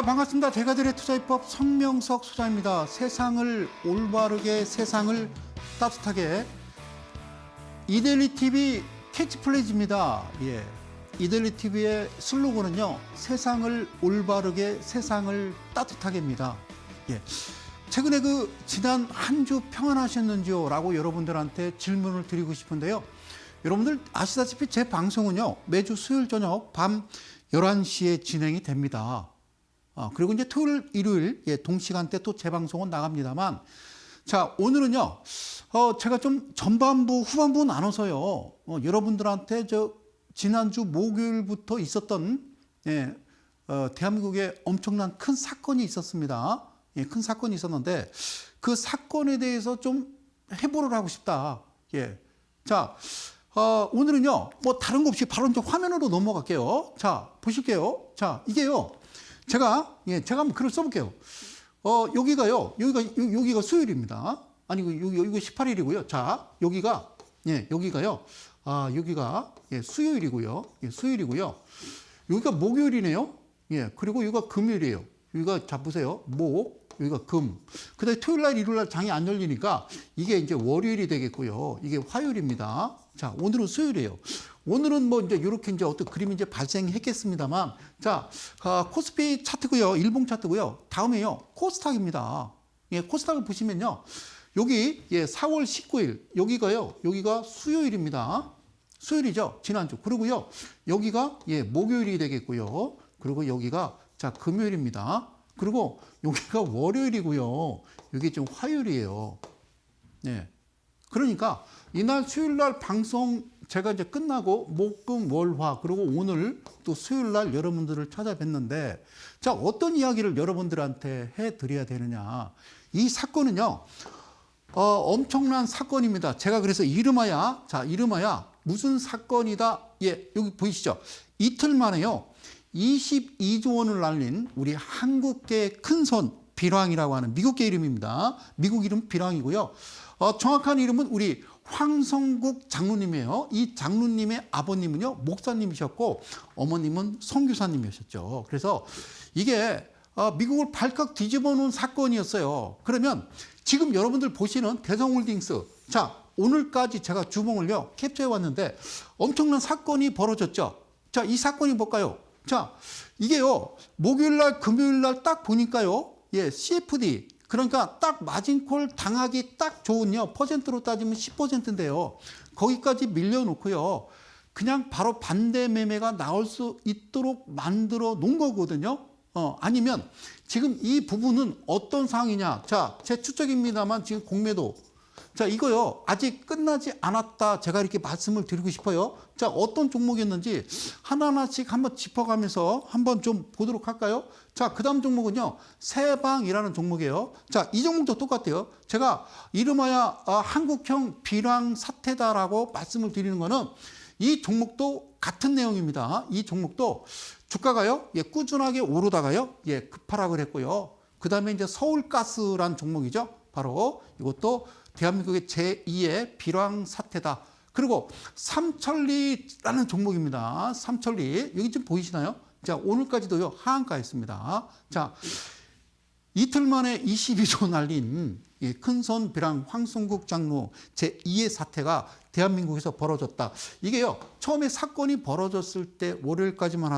반갑습니다. 대가들의 투자입법 성명석 소장입니다. 세상을 올바르게, 세상을 따뜻하게. 이데일리 TV 캐치플레이즈입니다. 예. 이데일리 TV의 슬로건은요, 세상을 올바르게, 세상을 따뜻하게입니다. 예. 최근에 지난 한 주 평안하셨는지요? 라고 여러분들한테 질문을 드리고 싶은데요. 여러분들 아시다시피 제 방송은요, 매주 수요일 저녁 밤 11시에 진행이 됩니다. 그리고 이제 토요일, 일요일 동시간대 또 재방송은 나갑니다만, 자, 오늘은요, 제가 좀 전반부, 후반부 나눠서요, 여러분들한테 지난주 목요일부터 있었던, 대한민국에 엄청난 큰 사건이 있었습니다. 큰 사건이 있었는데, 그 사건에 대해서 좀 해보를 하고 싶다. 자, 오늘은요, 뭐 다른 거 없이 바로 이제 화면으로 넘어갈게요. 자, 보실게요. 자, 이게요. 제가 한번 글을 써볼게요. 여기가 수요일입니다. 아니, 여기가 18일이고요. 자, 여기가요. 여기가 수요일이고요. 수요일이고요. 여기가 목요일이네요. 그리고 여기가 금요일이에요. 여기가 자 보세요. 여기가 금. 그다음에 토요일 날, 일요일 날 장이 안 열리니까 이게 이제 월요일이 되겠고요. 이게 화요일입니다. 자, 오늘은 수요일이에요. 오늘은 뭐 이제 이렇게 이제 어떤 그림이 이제 발생했겠습니다만, 자, 코스피 차트고요. 일봉 차트고요. 다음에요. 코스닥입니다. 코스닥을 보시면요. 여기 4월 19일 여기가 수요일입니다. 수요일이죠. 지난주. 그리고요. 여기가 목요일이 되겠고요. 그리고 여기가 자, 금요일입니다. 그리고 여기가 월요일이고요. 여기 좀 화요일이에요. 그러니까 이날 수요일 날 방송 제가 이제 끝나고 목금 월화 그리고 오늘 또 수요일 날 여러분들을 찾아뵀는데, 자, 어떤 이야기를 여러분들한테 해드려야 되느냐. 이 사건은요, 엄청난 사건입니다. 제가 그래서 이름하야 무슨 사건이다. 여기 보이시죠? 이틀 만에요. 22조 원을 날린 우리 한국계의 큰손 빌왕이라고 하는 미국계 이름입니다. 미국 이름 빌왕이고요. 정확한 이름은 우리 황성국 장로님이에요. 이 장로님의 아버님은요, 목사님이셨고 어머님은 선교사님이셨죠. 그래서 이게 미국을 발칵 뒤집어 놓은 사건이었어요. 그러면 지금 여러분들 보시는 대성홀딩스, 자, 오늘까지 제가 주봉을요 캡처해 왔는데 엄청난 사건이 벌어졌죠. 자, 이 사건이 뭘까요? 자, 이게요, 목요일 날, 금요일 날 딱 보니까요, CFD, 그러니까 딱 마진콜 당하기 딱 좋은요, 퍼센트로 따지면 10%인데요. 거기까지 밀려놓고요, 그냥 바로 반대 매매가 나올 수 있도록 만들어 놓은 거거든요. 아니면 지금 이 부분은 어떤 상황이냐. 자, 제 추측입니다만 지금 공매도. 자, 이거요, 아직 끝나지 않았다. 제가 이렇게 말씀을 드리고 싶어요. 자, 어떤 종목이었는지 하나하나씩 한번 짚어가면서 한번 좀 보도록 할까요? 자, 그 다음 종목은요, 세방이라는 종목이에요. 자, 이 종목도 똑같아요. 제가 이름하여 한국형 비랑 사태다라고 말씀을 드리는 거는 이 종목도 같은 내용입니다. 이 종목도 주가가요, 꾸준하게 오르다가요, 급하락을 했고요. 그 다음에 이제 서울가스란 종목이죠. 바로 이것도 대한민국의 제2의 빌왕 사태다. 그리고 삼천리라는 종목입니다. 삼천리. 여기 좀 보이시나요? 자, 오늘까지도요, 하한가였습니다. 자, 이틀 만에 22조 날린 큰손 빌왕 황성국 장로 제2의 사태가 대한민국에서 벌어졌다. 이게요, 처음에 사건이 벌어졌을 때 월요일까지만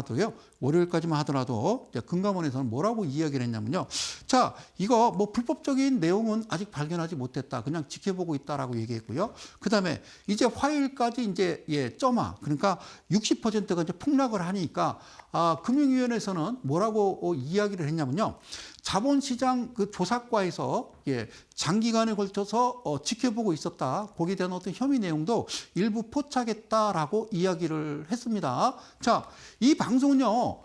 하더라도 금감원에서는 뭐라고 이야기를 했냐면요. 자, 이거 뭐 불법적인 내용은 아직 발견하지 못했다. 그냥 지켜보고 있다라고 얘기했고요. 그 다음에 이제 화요일까지 이제 점화, 그러니까 60%가 이제 폭락을 하니까 금융위원회에서는 뭐라고 이야기를 했냐면요. 자본시장 그 조사과에서 장기간에 걸쳐서 지켜보고 있었다. 거기에 대한 어떤 혐의 내용도 일부 포착했다라고 이야기를 했습니다. 자, 이 방송은요,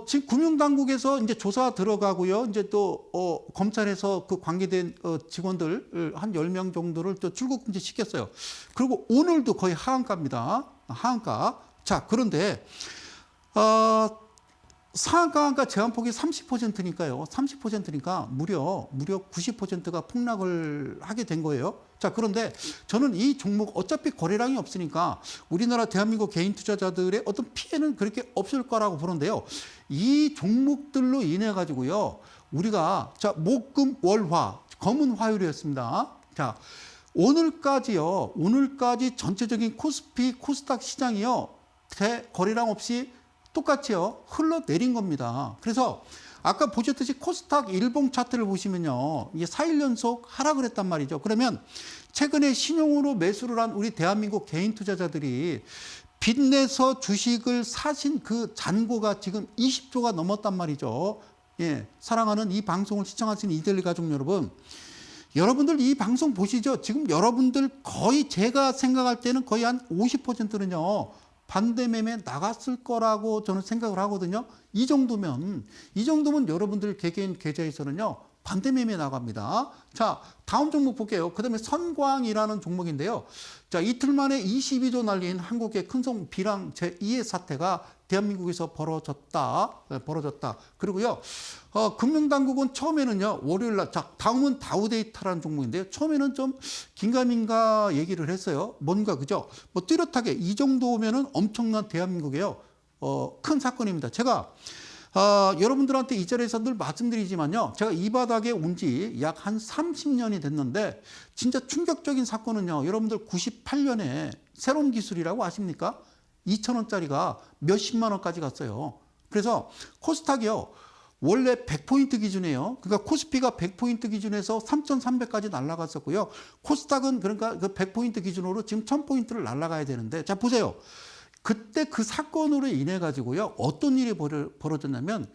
지금 금융당국에서 이제 조사 들어가고요. 이제 또, 검찰에서 그 관계된 직원들 한 10명 정도를 또 출국 금지 시켰어요. 그리고 오늘도 거의 하한가입니다. 하한가. 자, 그런데, 상한가 제한폭이 30%니까요. 30%니까 무려 90%가 폭락을 하게 된 거예요. 자, 그런데 저는 이 종목 어차피 거래량이 없으니까 우리나라 대한민국 개인 투자자들의 어떤 피해는 그렇게 없을 거라고 보는데요. 이 종목들로 인해 가지고요. 우리가 자, 목금 월화 검은 화요일이었습니다. 자, 오늘까지 전체적인 코스피 코스닥 시장이요. 거래량 없이 똑같이요. 흘러내린 겁니다. 그래서 아까 보셨듯이 코스닥 일봉 차트를 보시면요. 이게 4일 연속 하락을 했단 말이죠. 그러면 최근에 신용으로 매수를 한 우리 대한민국 개인 투자자들이 빚내서 주식을 사신 그 잔고가 지금 20조가 넘었단 말이죠. 예, 사랑하는 이 방송을 시청하시는 이데일리 가족 여러분. 여러분들 이 방송 보시죠. 지금 여러분들 거의 제가 생각할 때는 거의 한 50%는요. 반대 매매 나갔을 거라고 저는 생각을 하거든요. 이 정도면 여러분들 개개인 계좌에서는요. 반대 매매 나갑니다. 자, 다음 종목 볼게요. 그다음에 선광이라는 종목인데요. 자, 이틀 만에 22조 날린 한국의 큰손 비랑 제2의 사태가 대한민국에서 벌어졌다. 그리고요. 금융당국은 처음에는요. 월요일 날, 자, 다음은 다우데이터라는 종목인데요. 처음에는 좀 긴가민가 얘기를 했어요. 뭔가 그죠? 뭐 뚜렷하게 이 정도면은 엄청난 대한민국에요. 큰 사건입니다. 제가 여러분들한테 이 자리에서 늘 말씀드리지만요. 제가 이 바닥에 온 지 약 한 30년이 됐는데 진짜 충격적인 사건은요. 여러분들 98년에 새로운 기술이라고 아십니까? 2,000원짜리가 몇십만 원까지 갔어요. 그래서 코스닥이요. 원래 100포인트 기준이에요. 그러니까 코스피가 100포인트 기준에서 3,300까지 날아갔었고요. 코스닥은 그러니까 그 100포인트 기준으로 지금 1,000포인트를 날아가야 되는데 자 보세요. 그때 그 사건으로 인해 가지고요. 어떤 일이 벌어졌냐면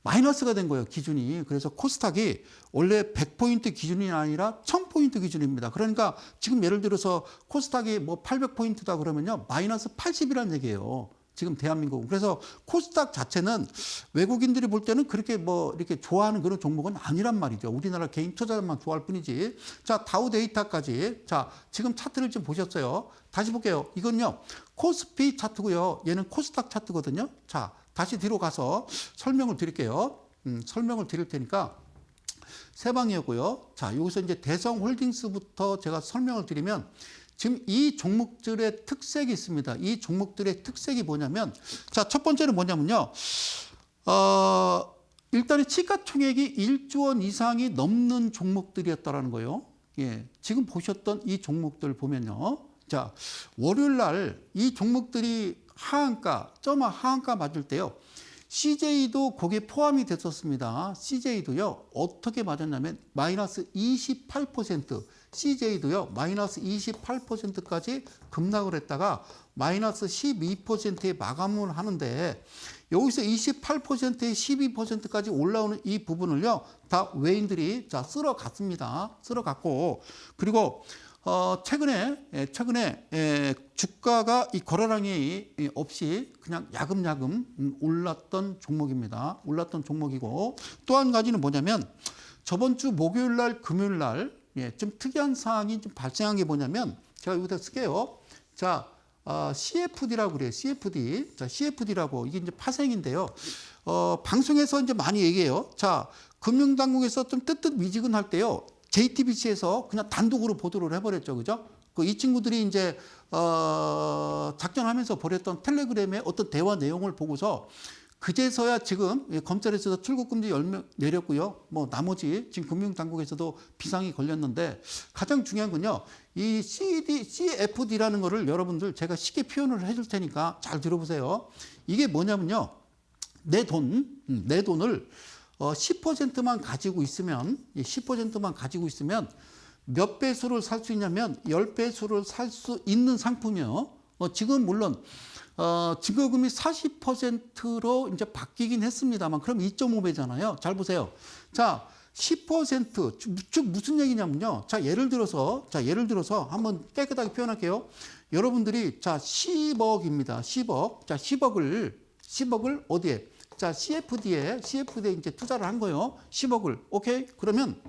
마이너스가 된 거예요. 기준이. 그래서 코스닥이 원래 100포인트 기준이 아니라 1000포인트 기준입니다. 그러니까 지금 예를 들어서 코스닥이 뭐 800포인트다 그러면요. 마이너스 80이라는 얘기예요. 지금 대한민국은. 그래서 코스닥 자체는 외국인들이 볼 때는 그렇게 뭐 이렇게 좋아하는 그런 종목은 아니란 말이죠. 우리나라 개인 투자자만 좋아할 뿐이지. 자, 다우 데이터까지. 자, 지금 차트를 좀 보셨어요. 다시 볼게요. 이건요. 코스피 차트고요. 얘는 코스닥 차트거든요. 자, 다시 뒤로 가서 설명을 드릴게요. 설명을 드릴 테니까 세 방이었고요. 자, 여기서 이제 대성홀딩스부터 제가 설명을 드리면 지금 이 종목들의 특색이 있습니다. 이 종목들의 특색이 뭐냐면 자, 첫 번째는 뭐냐면요. 일단은 시가총액이 1조 원 이상이 넘는 종목들이었다라는 거예요. 예, 지금 보셨던 이 종목들 보면요. 자, 월요일 날 이 종목들이 하한가 맞을 때요. CJ도 거기에 포함이 됐었습니다. CJ도요. 어떻게 맞았냐면 마이너스 28%, CJ도요. 마이너스 28%까지 급락을 했다가 마이너스 12%에 마감을 하는데 여기서 28%에 12%까지 올라오는 이 부분을요. 다 외인들이 자 쓸어갔습니다. 쓸어갔고 그리고 최근에 주가가 이 거래량이 없이 그냥 야금야금 올랐던 종목입니다. 올랐던 종목이고 또 한 가지는 뭐냐면 저번 주 목요일 날 금요일 날 좀 특이한 사항이 좀 발생한 게 뭐냐면 제가 여기다 쓸게요. 자, CFD라고 그래요. CFD. 자, CFD라고 이게 이제 파생인데요. 방송에서 이제 많이 얘기해요. 자, 금융당국에서 좀 뜨뜻미지근할 때요. JTBC에서 그냥 단독으로 보도를 해버렸죠. 그죠? 이 친구들이 이제, 작전하면서 벌였던 텔레그램의 어떤 대화 내용을 보고서 그제서야 지금 검찰에서도 출국금지 내렸고요. 뭐 나머지 지금 금융당국에서도 비상이 걸렸는데 가장 중요한 건요. 이 CFD라는 거를 여러분들 제가 쉽게 표현을 해줄 테니까 잘 들어보세요. 이게 뭐냐면요. 내 돈을 10%만 가지고 있으면 10%만 가지고 있으면 몇 배수를 살 수 있냐면 10배수를 살 수 있는 상품이요. 지금 물론 증거금이 40%로 이제 바뀌긴 했습니다만 그럼 2.5배잖아요. 잘 보세요. 자, 10% 즉 무슨 얘기냐면요. 자, 예를 들어서 한번 깨끗하게 표현할게요. 여러분들이 자, 10억입니다. 10억. 자, 10억을 어디에? 자, CFD에 이제 투자를 한 거예요. 10억을. 오케이? 그러면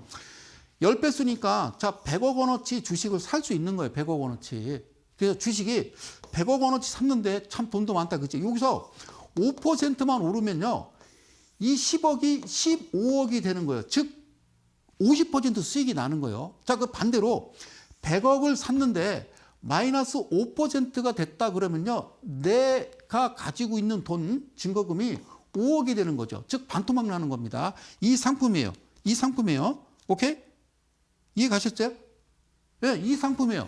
10배수니까 자, 100억 원어치 주식을 살 수 있는 거예요. 100억 원어치. 그래서 주식이 100억 원어치 샀는데 참 돈도 많다. 그치? 여기서 5%만 오르면요. 이 10억이 15억이 되는 거예요. 즉 50% 수익이 나는 거예요. 자, 그 반대로 100억을 샀는데 마이너스 5%가 됐다 그러면요. 내가 가지고 있는 돈, 증거금이 5억이 되는 거죠. 즉 반토막 나는 겁니다. 이 상품이에요. 이 상품이에요. 오케이? 이해 가셨어요? 네, 이 상품이에요.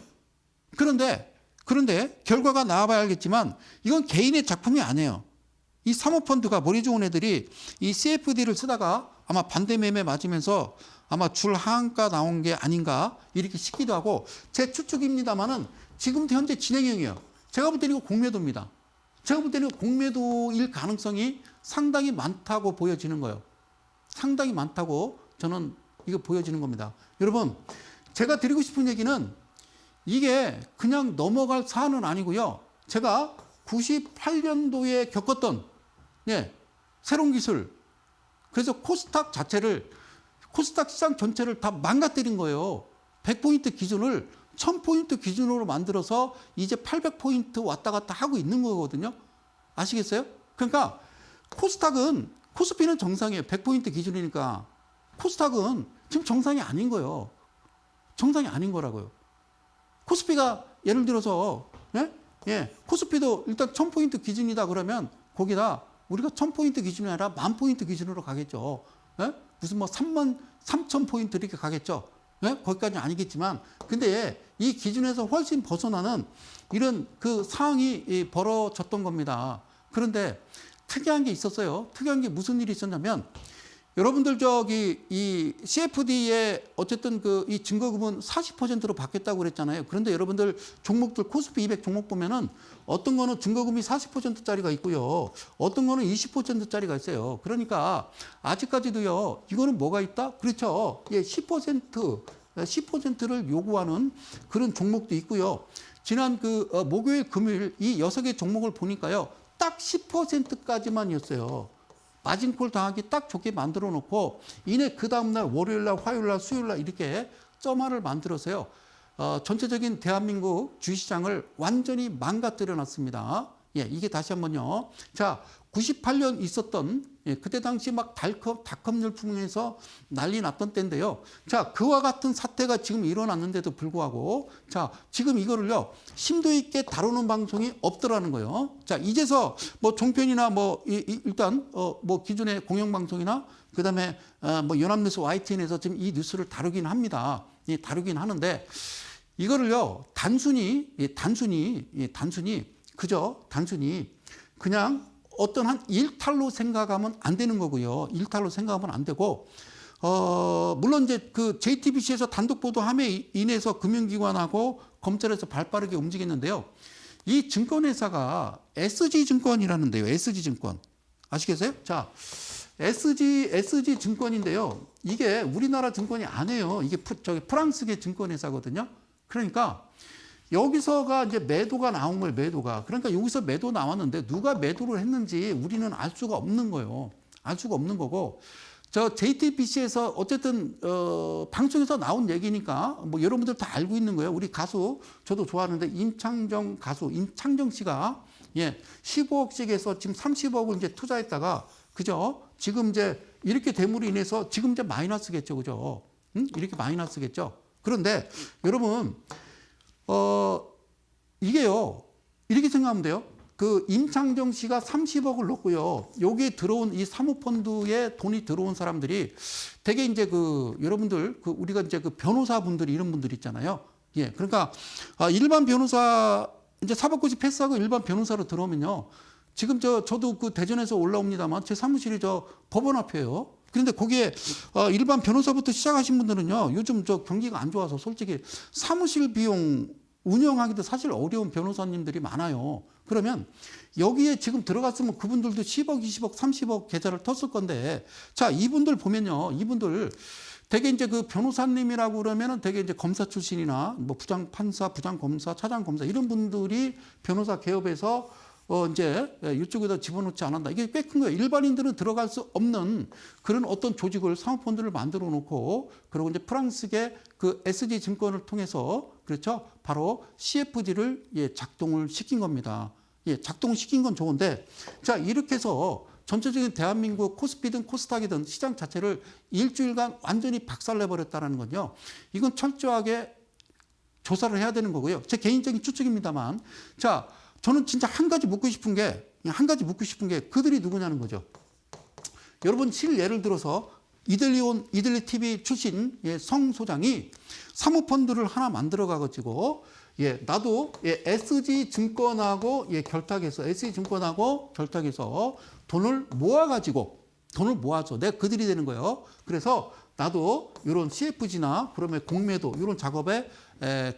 그런데 결과가 나와봐야 알겠지만 이건 개인의 작품이 아니에요. 이 사모펀드가 머리 좋은 애들이 이 CFD를 쓰다가 아마 반대 매매 맞으면서 아마 줄 하한가 나온 게 아닌가 이렇게 싶기도 하고 제 추측입니다만은 지금 현재 진행형이에요. 제가 볼 때는 이거 공매도입니다. 제가 볼 때는 공매도일 가능성이 상당히 많다고 보여지는 거예요. 상당히 많다고 저는 이거 보여지는 겁니다. 여러분, 제가 드리고 싶은 얘기는 이게 그냥 넘어갈 사안은 아니고요. 제가 98년도에 겪었던 새로운 기술, 그래서 코스닥 자체를, 코스닥 시장 전체를 다 망가뜨린 거예요. 100포인트 기준을 1000포인트 기준으로 만들어서 이제 800포인트 왔다 갔다 하고 있는 거거든요. 아시겠어요? 그러니까 코스닥은, 코스피는 정상이에요. 100포인트 기준이니까. 코스닥은 지금 정상이 아닌 거예요. 정상이 아닌 거라고요. 코스피가 예를 들어서 코스피도 일단 1000포인트 기준이다 그러면 거기다 우리가 1000포인트 기준이 아니라 10,000포인트 기준으로 가겠죠. 무슨 뭐 33,000포인트 이렇게 가겠죠. 거기까지는 아니겠지만 근데 이 기준에서 훨씬 벗어나는 이런 그 상황이 벌어졌던 겁니다. 그런데 특이한 게 있었어요. 특이한 게 무슨 일이 있었냐면 여러분들 저기 이 CFD에 어쨌든 그 이 증거금은 40%로 바뀌었다고 그랬잖아요. 그런데 여러분들 종목들 코스피 200 종목 보면은 어떤 거는 증거금이 40%짜리가 있고요. 어떤 거는 20%짜리가 있어요. 그러니까 아직까지도요. 이거는 뭐가 있다? 그렇죠. 예, 10%를 요구하는 그런 종목도 있고요. 지난 그 목요일 금요일 이 6개 종목을 보니까요. 딱 10%까지만이었어요. 마진콜 당하기 딱 좋게 만들어 놓고 이내 그 다음날 월요일날 화요일날 수요일날 이렇게 점화를 만들어서요. 전체적인 대한민국 주식시장을 완전히 망가뜨려 놨습니다. 예, 이게 다시 한번요. 자, 98년 있었던 그때 당시 막 닷컴 열풍에서 난리 났던 때인데요. 자, 그와 같은 사태가 지금 일어났는데도 불구하고 자, 지금 이거를요. 심도 있게 다루는 방송이 없더라는 거예요. 자, 이제서 뭐 종편이나 뭐 일단 뭐 기존의 공영방송이나 그다음에 뭐 연합뉴스 YTN에서 지금 이 뉴스를 다루긴 합니다. 다루긴 하는데 이거를요. 단순히 그냥 어떤 한 일탈로 생각하면 안 되는 거고요. 일탈로 생각하면 안 되고, 물론 이제 그 JTBC에서 단독 보도함에 인해서 금융기관하고 검찰에서 발빠르게 움직였는데요. 이 증권회사가 SG증권이라는데요. SG증권. 아시겠어요? 자, SG증권인데요. 이게 우리나라 증권이 아니에요. 이게 저기 프랑스계 증권회사거든요. 그러니까 여기서가 이제 매도가 나온 거예요, 매도가. 그러니까 여기서 매도 나왔는데 누가 매도를 했는지 우리는 알 수가 없는 거예요. 알 수가 없는 거고. 저 JTBC에서 어쨌든, 방송에서 나온 얘기니까 뭐 여러분들 다 알고 있는 거예요. 우리 가수, 저도 좋아하는데 임창정 씨가 15억씩 해서 지금 30억을 이제 투자했다가, 그죠? 지금 이제 이렇게 됨으로 인해서 지금 이제 마이너스겠죠, 그죠? 이렇게 마이너스겠죠. 그런데 여러분, 이게요, 이렇게 생각하면 돼요. 그 임창정 씨가 30억을 넣고요. 여기에 들어온 이 사모펀드에 돈이 들어온 사람들이 되게 이제 그 여러분들, 그 우리가 이제 그 변호사분들이 이런 분들 있잖아요. 예. 그러니까 일반 변호사, 이제 사법고시 패스하고 일반 변호사로 들어오면요. 지금 저도 그 대전에서 올라옵니다만 제 사무실이 저 법원 앞이에요. 그런데 거기에 일반 변호사부터 시작하신 분들은요. 요즘 저 경기가 안 좋아서 솔직히 사무실 비용 운영하기도 사실 어려운 변호사님들이 많아요. 그러면 여기에 지금 들어갔으면 그분들도 10억, 20억, 30억 계좌를 텄을 건데 자, 이분들 보면요. 이분들 되게 이제 그 변호사님이라고 그러면은 되게 이제 검사 출신이나 뭐 부장판사, 부장검사, 차장검사 이런 분들이 변호사 개업에서 이제 이쪽에다 집어넣지 않았다. 이게 꽤 큰 거예요. 일반인들은 들어갈 수 없는 그런 어떤 조직을 사모펀드를 만들어 놓고 그리고 이제 프랑스계 그 SG 증권을 통해서 그렇죠. 바로 CFD를 작동을 시킨 겁니다. 예, 작동시킨 건 좋은데, 자, 이렇게 해서 전체적인 대한민국 코스피든 코스닥이든 시장 자체를 일주일간 완전히 박살내버렸다는 건요. 이건 철저하게 조사를 해야 되는 거고요. 제 개인적인 추측입니다만, 자, 저는 진짜 한 가지 묻고 싶은 게 그들이 누구냐는 거죠. 여러분, 예를 들어서 이들리 TV 출신 성 소장이 사모펀드를 하나 만들어 가지고 나도 SG 증권하고 결탁해서 돈을 모아서 내가 그들이 되는 거예요. 그래서 나도 이런 CFG나 그러면 공매도 이런 작업에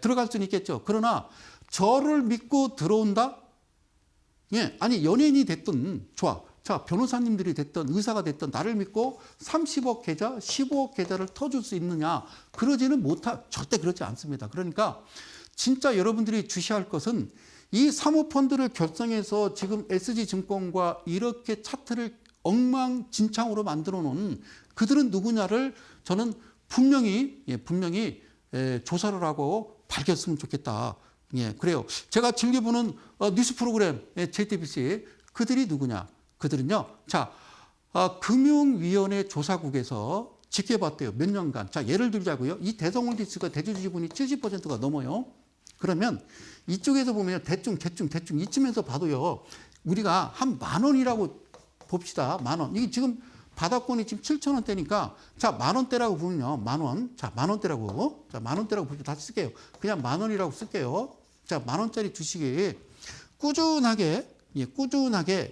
들어갈 수는 있겠죠. 그러나 저를 믿고 들어온다? 아니 연예인이 됐든 좋아. 자, 변호사님들이 됐든 의사가 됐든 나를 믿고 30억 계좌, 15억 계좌를 터줄 수 있느냐? 절대 그렇지 않습니다. 그러니까 진짜 여러분들이 주시할 것은 이 사모펀드를 결성해서 지금 SG증권과 이렇게 차트를 엉망진창으로 만들어 놓은 그들은 누구냐를 저는 분명히 조사를 하고 밝혔으면 좋겠다. 그래요. 제가 즐겨보는 뉴스 프로그램 JTBC 그들이 누구냐? 그들은요. 자, 금융위원회 조사국에서 지켜봤대요. 몇 년간. 자, 예를 들자고요. 이 대성홀딩스가 대주주 지분이 70%가 넘어요. 그러면 이쪽에서 보면 대충 이쯤에서 봐도요. 우리가 한 10,000원이라고 봅시다. 10,000원. 이게 지금 바닥권이 지금 7,000원대니까 자, 10,000원대라고 보면요. 10,000원. 자, 10,000원대라고. 자, 10,000원대라고 봅시다. 다시 쓸게요. 그냥 10,000원이라고 쓸게요. 자, 10,000원짜리 주식이 꾸준하게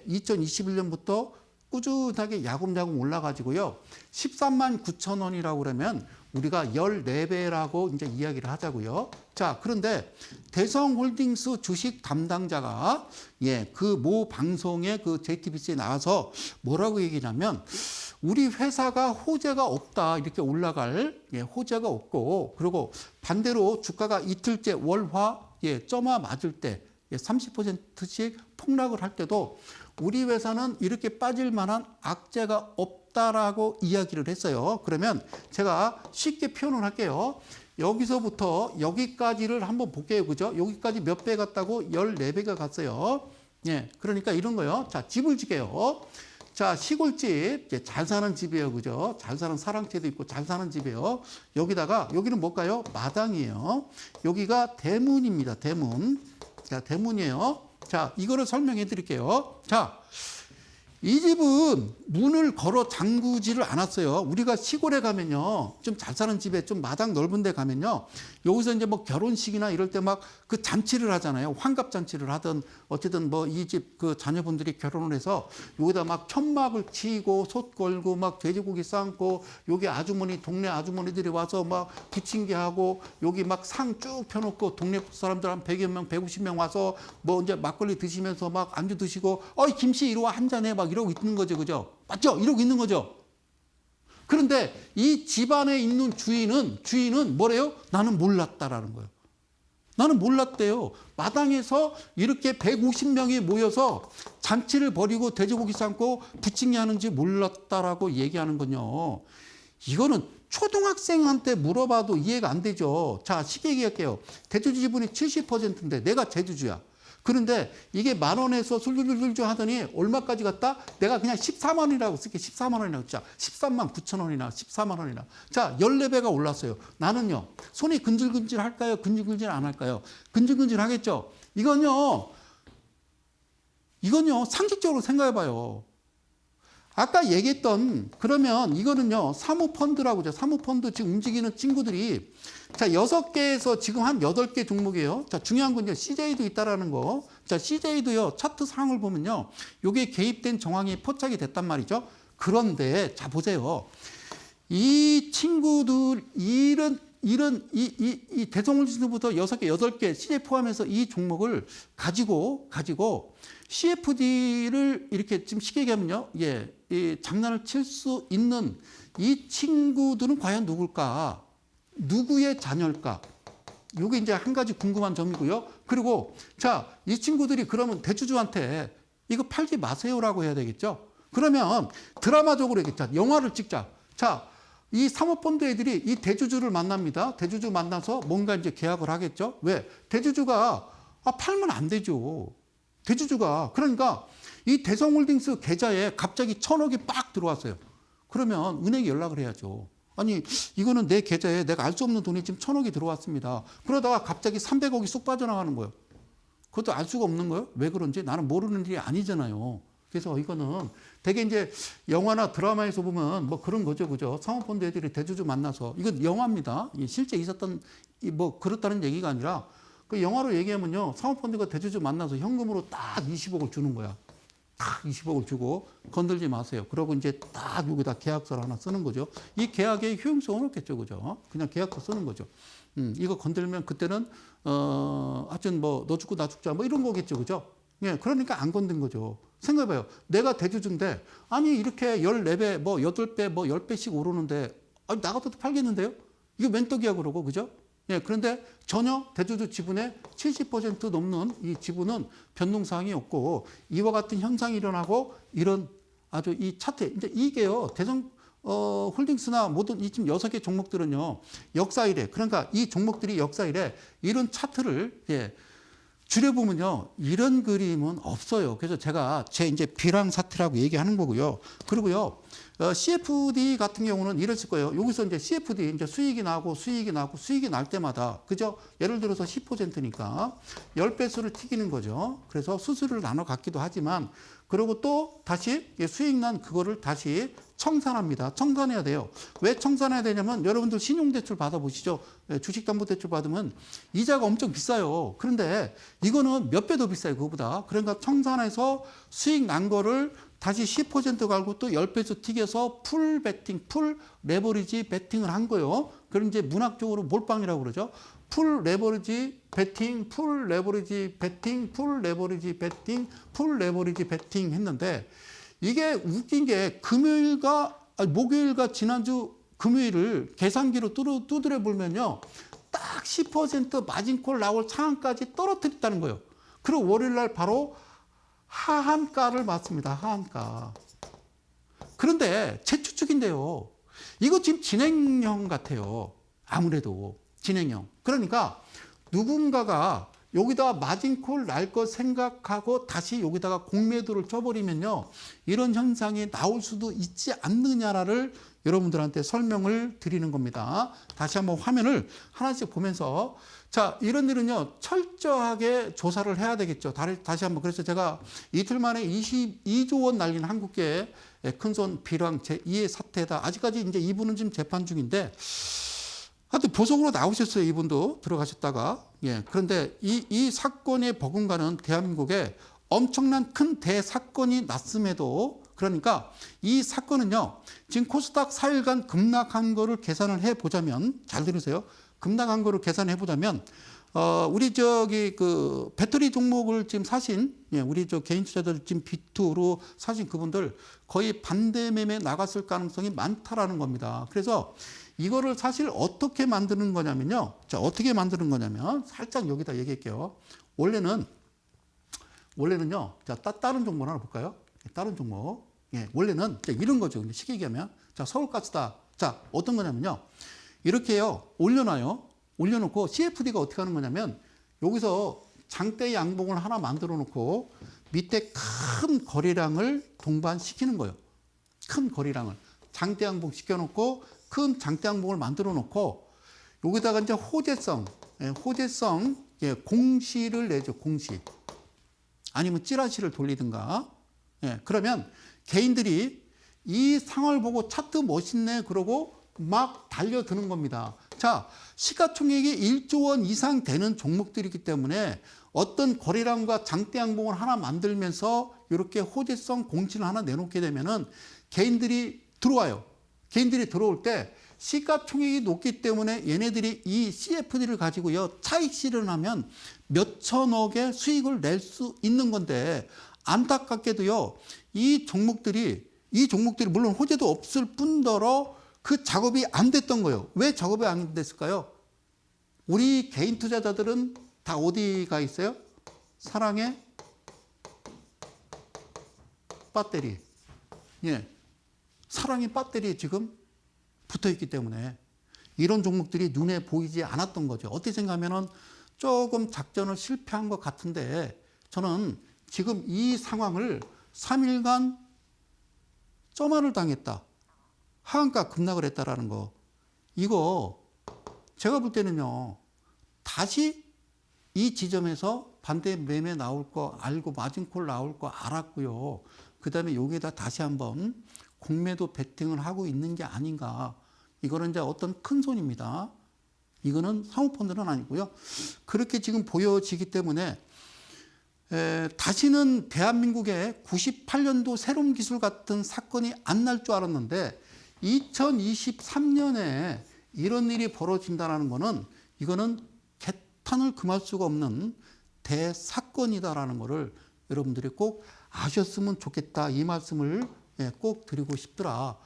2021년부터 꾸준하게 야금야금 올라가지고요. 139,000원이라고 그러면 우리가 14배라고 이제 이야기를 하자고요. 자, 그런데 대성홀딩스 주식 담당자가 그 모 방송의 그 JTBC에 나와서 뭐라고 얘기냐면 우리 회사가 호재가 없다. 이렇게 올라갈 호재가 없고 그리고 반대로 주가가 이틀째 월화 점화 맞을 때 30%씩 폭락을 할 때도 우리 회사는 이렇게 빠질 만한 악재가 없다라고 이야기를 했어요. 그러면 제가 쉽게 표현을 할게요. 여기서부터 여기까지를 한번 볼게요. 그죠? 여기까지 몇 배 갔다고? 14배가 갔어요. 그러니까 이런 거요. 자, 집을 지게요. 자, 시골집, 잘 사는 집이에요. 그죠? 잘 사는 사랑채도 있고 잘 사는 집이에요. 여기는 뭘까요? 마당이에요. 여기가 대문입니다. 대문. 자, 대문이에요. 자, 이거를 설명해 드릴게요. 자, 이 집은 문을 걸어 잠그지를 않았어요. 우리가 시골에 가면요. 좀 잘 사는 집에 좀 마당 넓은 데 가면요. 여기서 이제 뭐 결혼식이나 이럴 때 막 그 잔치를 하잖아요. 환갑 잔치를 하든 어쨌든 뭐 이 집 그 자녀분들이 결혼을 해서 여기다 막 천막을 치고 솥 걸고 막 돼지고기 삶고 여기 동네 아주머니들이 와서 막 부침개 하고 여기 막 상 쭉 펴놓고 동네 사람들 한 100여 명, 150명 와서 뭐 이제 막걸리 드시면서 막 안주 드시고 김씨 이리 와 한 잔해 막 이러고 있는 거죠. 그죠? 맞죠? 이러고 있는 거죠. 그런데 이 집안에 있는 주인은 뭐래요? 나는 몰랐다라는 거예요. 나는 몰랐대요. 마당에서 이렇게 150명이 모여서 잔치를 벌이고 돼지고기 삶고 부침개 하는지 몰랐다라고 얘기하는 건요. 이거는 초등학생한테 물어봐도 이해가 안 되죠. 자, 쉽게 얘기할게요. 대주주 지분이 70%인데 내가 대주주야. 그런데 이게 10,000원에서 술술술술 하더니 얼마까지 갔다? 내가 그냥 14만원이라고 쓸게. 14만 원이라고. 자, 13만 9천 원이나 14만 원이나. 자, 14배가 올랐어요. 나는요. 손이 근질근질 할까요? 근질근질 안 할까요? 근질근질 하겠죠. 이건요. 상식적으로 생각해 봐요. 아까 얘기했던 그러면 이거는요. 사모펀드라고 하죠. 사모펀드 지금 움직이는 친구들이 자, 6개에서 지금 한 8개 종목이에요. 자, 중요한 건요. CJ도 있다라는 거. 자, CJ도요. 차트 상황을 보면요. 요게 개입된 정황이 포착이 됐단 말이죠. 그런데 자, 보세요. 이 친구들 이 대성홀딩스부터 6개, 8개 CJ 포함해서 이 종목을 가지고 CFD를 이렇게 지금 쉽게 얘기하면요. 이 장난을 칠 수 있는 이 친구들은 과연 누굴까? 누구의 자녀일까? 이게 이제 한 가지 궁금한 점이고요. 그리고 자, 이 친구들이 그러면 대주주한테 이거 팔지 마세요라고 해야 되겠죠. 그러면 드라마적으로 얘기했자. 영화를 찍자. 자, 이 사모펀드 애들이 이 대주주를 만납니다. 대주주 만나서 뭔가 이제 계약을 하겠죠. 왜? 대주주가 팔면 안 되죠. 대주주가. 그러니까 이 대성홀딩스 계좌에 갑자기 1,000억이 빡 들어왔어요. 그러면 은행에 연락을 해야죠. 아니, 이거는 내 계좌에 내가 알 수 없는 돈이 지금 1,000억이 들어왔습니다. 그러다가 갑자기 300억이 쑥 빠져나가는 거예요. 그것도 알 수가 없는 거예요. 왜 그런지 나는 모르는 일이 아니잖아요. 그래서 이거는 되게 이제 영화나 드라마에서 보면 뭐 그런 거죠. 그죠? 사모펀드 애들이 대주주 만나서. 이건 영화입니다. 실제 있었던 뭐 그렇다는 얘기가 아니라 그 영화로 얘기하면요. 사모펀드가 대주주 만나서 현금으로 딱 20억을 주는 거야. 딱 20억을 주고 건들지 마세요. 그러고 이제 딱 여기다 계약서를 하나 쓰는 거죠. 이 계약의 효용성은 없겠죠. 그죠? 그냥 계약서 쓰는 거죠. 이거 건들면 그때는 하여튼 뭐 너 죽고 나 죽자 뭐 이런 거겠죠. 그죠? 예, 그러니까 안 건든 거죠. 생각해봐요. 내가 대주주인데 아니 이렇게 14배 뭐 8배 뭐 10배씩 오르는데 아니 나 같아도 팔겠는데요? 이거 웬떡이야 그러고 그죠? 예, 그런데 전혀 대주주 지분의 70% 넘는 이 지분은 변동사항이 없고 이와 같은 현상이 일어나고 이런 아주 이 차트 이제 이게요. 대성 홀딩스나 모든 이 지금 6개 종목들은요. 역사 이래. 그러니까 이 종목들이 역사 이래 이런 차트를 예. 줄여보면요. 이런 그림은 없어요. 그래서 제가 제 이제 비랑사태라고 얘기하는 거고요. 그리고요. CFD 같은 경우는 이랬을 거예요. 여기서 이제 CFD 이제 수익이 나고 수익이 나고 수익이 날 때마다 그죠? 예를 들어서 10%니까 10배수를 튀기는 거죠. 그래서 수수료를 나눠 갖기도 하지만 그리고 또 다시 수익 난 그거를 다시 청산합니다. 청산해야 돼요. 왜 청산해야 되냐면 여러분들 신용대출 받아보시죠. 주식담보대출 받으면 이자가 엄청 비싸요. 그런데 이거는 몇 배 더 비싸요. 그거보다. 그러니까 청산해서 수익 난 거를 다시 10% 갈고 또 10배수 튀겨서 풀 베팅, 풀 레버리지 베팅을 한 거예요. 그럼 이제 문학적으로 몰빵이라고 그러죠. 풀 레버리지 베팅, 풀 레버리지 베팅, 풀 레버리지 베팅, 풀 레버리지 베팅 했는데 이게 웃긴 게 목요일과 지난주 금요일을 계산기로 두드려 보면요. 딱 10% 마진콜 나올 상한까지 떨어뜨렸다는 거예요. 그리고 월요일 날 바로 하한가를 맞습니다. 하한가. 그런데 재추측인데요. 이거 지금 진행형 같아요. 아무래도 진행형. 그러니까 누군가가 여기다가 마진콜 날 거 생각하고 다시 여기다가 공매도를 쳐버리면요. 이런 현상이 나올 수도 있지 않느냐를 여러분들한테 설명을 드리는 겁니다. 다시 한번 화면을 하나씩 보면서 자, 이런 일은요. 철저하게 조사를 해야 되겠죠. 다시 한번 그래서 제가 이틀 만에 22조 원 날린 한국계 큰손 비랑 제2의 사태다. 아직까지 이제 이분은 지금 재판 중인데 하여튼 보석으로 나오셨어요. 이분도 들어가셨다가. 예. 그런데 이 사건의 버금가는 대한민국에 엄청난 큰 대사건이 났음에도 그러니까 이 사건은요. 지금 코스닥 4일간 급락한 거를 계산을 해보자면 잘 들으세요. 급락한 거를 계산해 보자면 우리 저기 그 배터리 종목을 지금 사신 예, 우리 저 개인 투자자들 지금 비투로 사신 그분들 거의 반대 매매 나갔을 가능성이 많다라는 겁니다. 그래서 이거를 사실 어떻게 만드는 거냐면요. 자, 어떻게 만드는 거냐면 살짝 여기다 얘기할게요. 원래는요. 자, 다른 종목 하나 볼까요? 다른 종목. 예, 원래는 이런 거죠. 쉽게 얘기하면 자, 서울가스다. 자, 어떤 거냐면요. 이렇게요. 올려놔요. 올려놓고 CFD가 어떻게 하는 거냐면 여기서 장대 양봉을 하나 만들어 놓고 밑에 큰 거래량을 동반시키는 거예요. 큰 거래량을 장대 양봉 시켜놓고 큰 장대 양봉을 만들어 놓고 여기다가 이제 호재성 공시를 내죠. 공시 아니면 찌라시를 돌리든가. 예, 그러면 개인들이 이 상황을 보고 차트 멋있네 그러고 막 달려드는 겁니다. 자, 시가총액이 1조 원 이상 되는 종목들이기 때문에 어떤 거래량과 장대 양봉을 하나 만들면서 이렇게 호재성 공시를 하나 내놓게 되면은 개인들이 들어와요. 개인들이 들어올 때 시가총액이 높기 때문에 얘네들이 이 CFD를 가지고요. 차익 실현하면 몇 천억의 수익을 낼 수 있는 건데 안타깝게도요. 이 종목들이 물론 호재도 없을 뿐더러 그 작업이 안 됐던 거예요. 왜 작업이 안 됐을까요? 우리 개인 투자자들은 다 어디가 있어요? 사랑의 배터리. 예. 사랑의 배터리에 지금 붙어 있기 때문에 이런 종목들이 눈에 보이지 않았던 거죠. 어떻게 생각하면은 조금 작전을 실패한 것 같은데 저는 지금 이 상황을 3일간 점화를 당했다. 하한가 급락을 했다라는 거. 이거 제가 볼 때는요. 다시 이 지점에서 반대 매매 나올 거 알고 마진콜 나올 거 알았고요. 그 다음에 여기에다 다시 한번 공매도 베팅을 하고 있는 게 아닌가. 이거는 이제 어떤 큰 손입니다. 이거는 사모펀드는 아니고요. 그렇게 지금 보여지기 때문에 다시는 대한민국에 98년도 세롬 기술 같은 사건이 안 날 줄 알았는데 2023년에 이런 일이 벌어진다는 거는 이거는 개탄을 금할 수가 없는 대사건이다라는 거를 여러분들이 꼭 아셨으면 좋겠다. 이 말씀을 꼭 드리고 싶더라.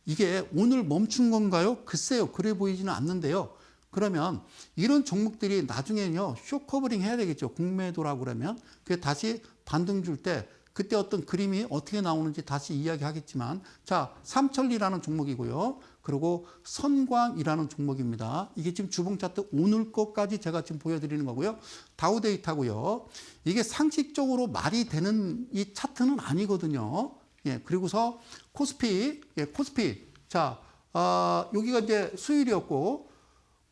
이게 오늘 멈춘 건가요? 글쎄요. 그래 보이지는 않는데요. 그러면 이런 종목들이 나중에는요, 쇼커버링 해야 되겠죠. 공매도라고 그러면. 그게 다시 반등 줄 때, 그때 어떤 그림이 어떻게 나오는지 다시 이야기하겠지만, 자, 삼천리라는 종목이고요. 그리고 선광이라는 종목입니다. 이게 지금 주봉 차트 오늘 것까지 제가 지금 보여드리는 거고요. 다우데이터고요. 이게 상식적으로 말이 되는 이 차트는 아니거든요. 예, 그리고서 코스피, 예, 코스피. 자, 여기가 이제 수요일이었고,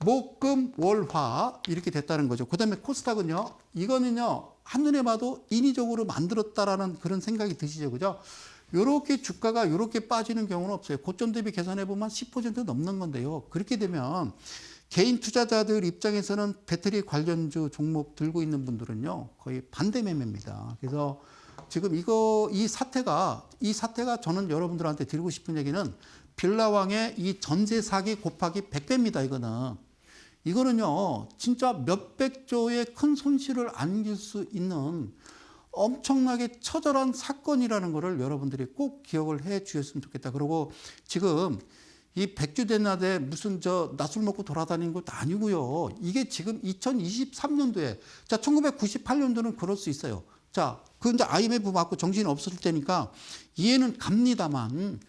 목, 금, 월, 화 이렇게 됐다는 거죠. 그 다음에 코스닥은요. 이거는요. 한눈에 봐도 인위적으로 만들었다라는 그런 생각이 드시죠. 그죠? 요렇게 주가가 요렇게 빠지는 경우는 없어요. 고점 대비 계산해 보면 10% 넘는 건데요. 그렇게 되면 개인 투자자들 입장에서는 배터리 관련주 종목 들고 있는 분들은요. 거의 반대 매매입니다. 그래서 지금 이 사태가 저는 여러분들한테 드리고 싶은 얘기는 빌라왕의 이 전세 사기 곱하기 100배입니다. 이거는요, 진짜 몇백조의 큰 손실을 안길 수 있는 엄청나게 처절한 사건이라는 것을 여러분들이 꼭 기억을 해 주셨으면 좋겠다. 그리고 지금 이 백주대낮에 무슨 낮술 먹고 돌아다니는 것도 아니고요. 이게 지금 2023년도에, 자, 1998년도는 그럴 수 있어요. 자, 그 이제 IMF 맞고 정신이 없었을 때니까 이해는 갑니다만,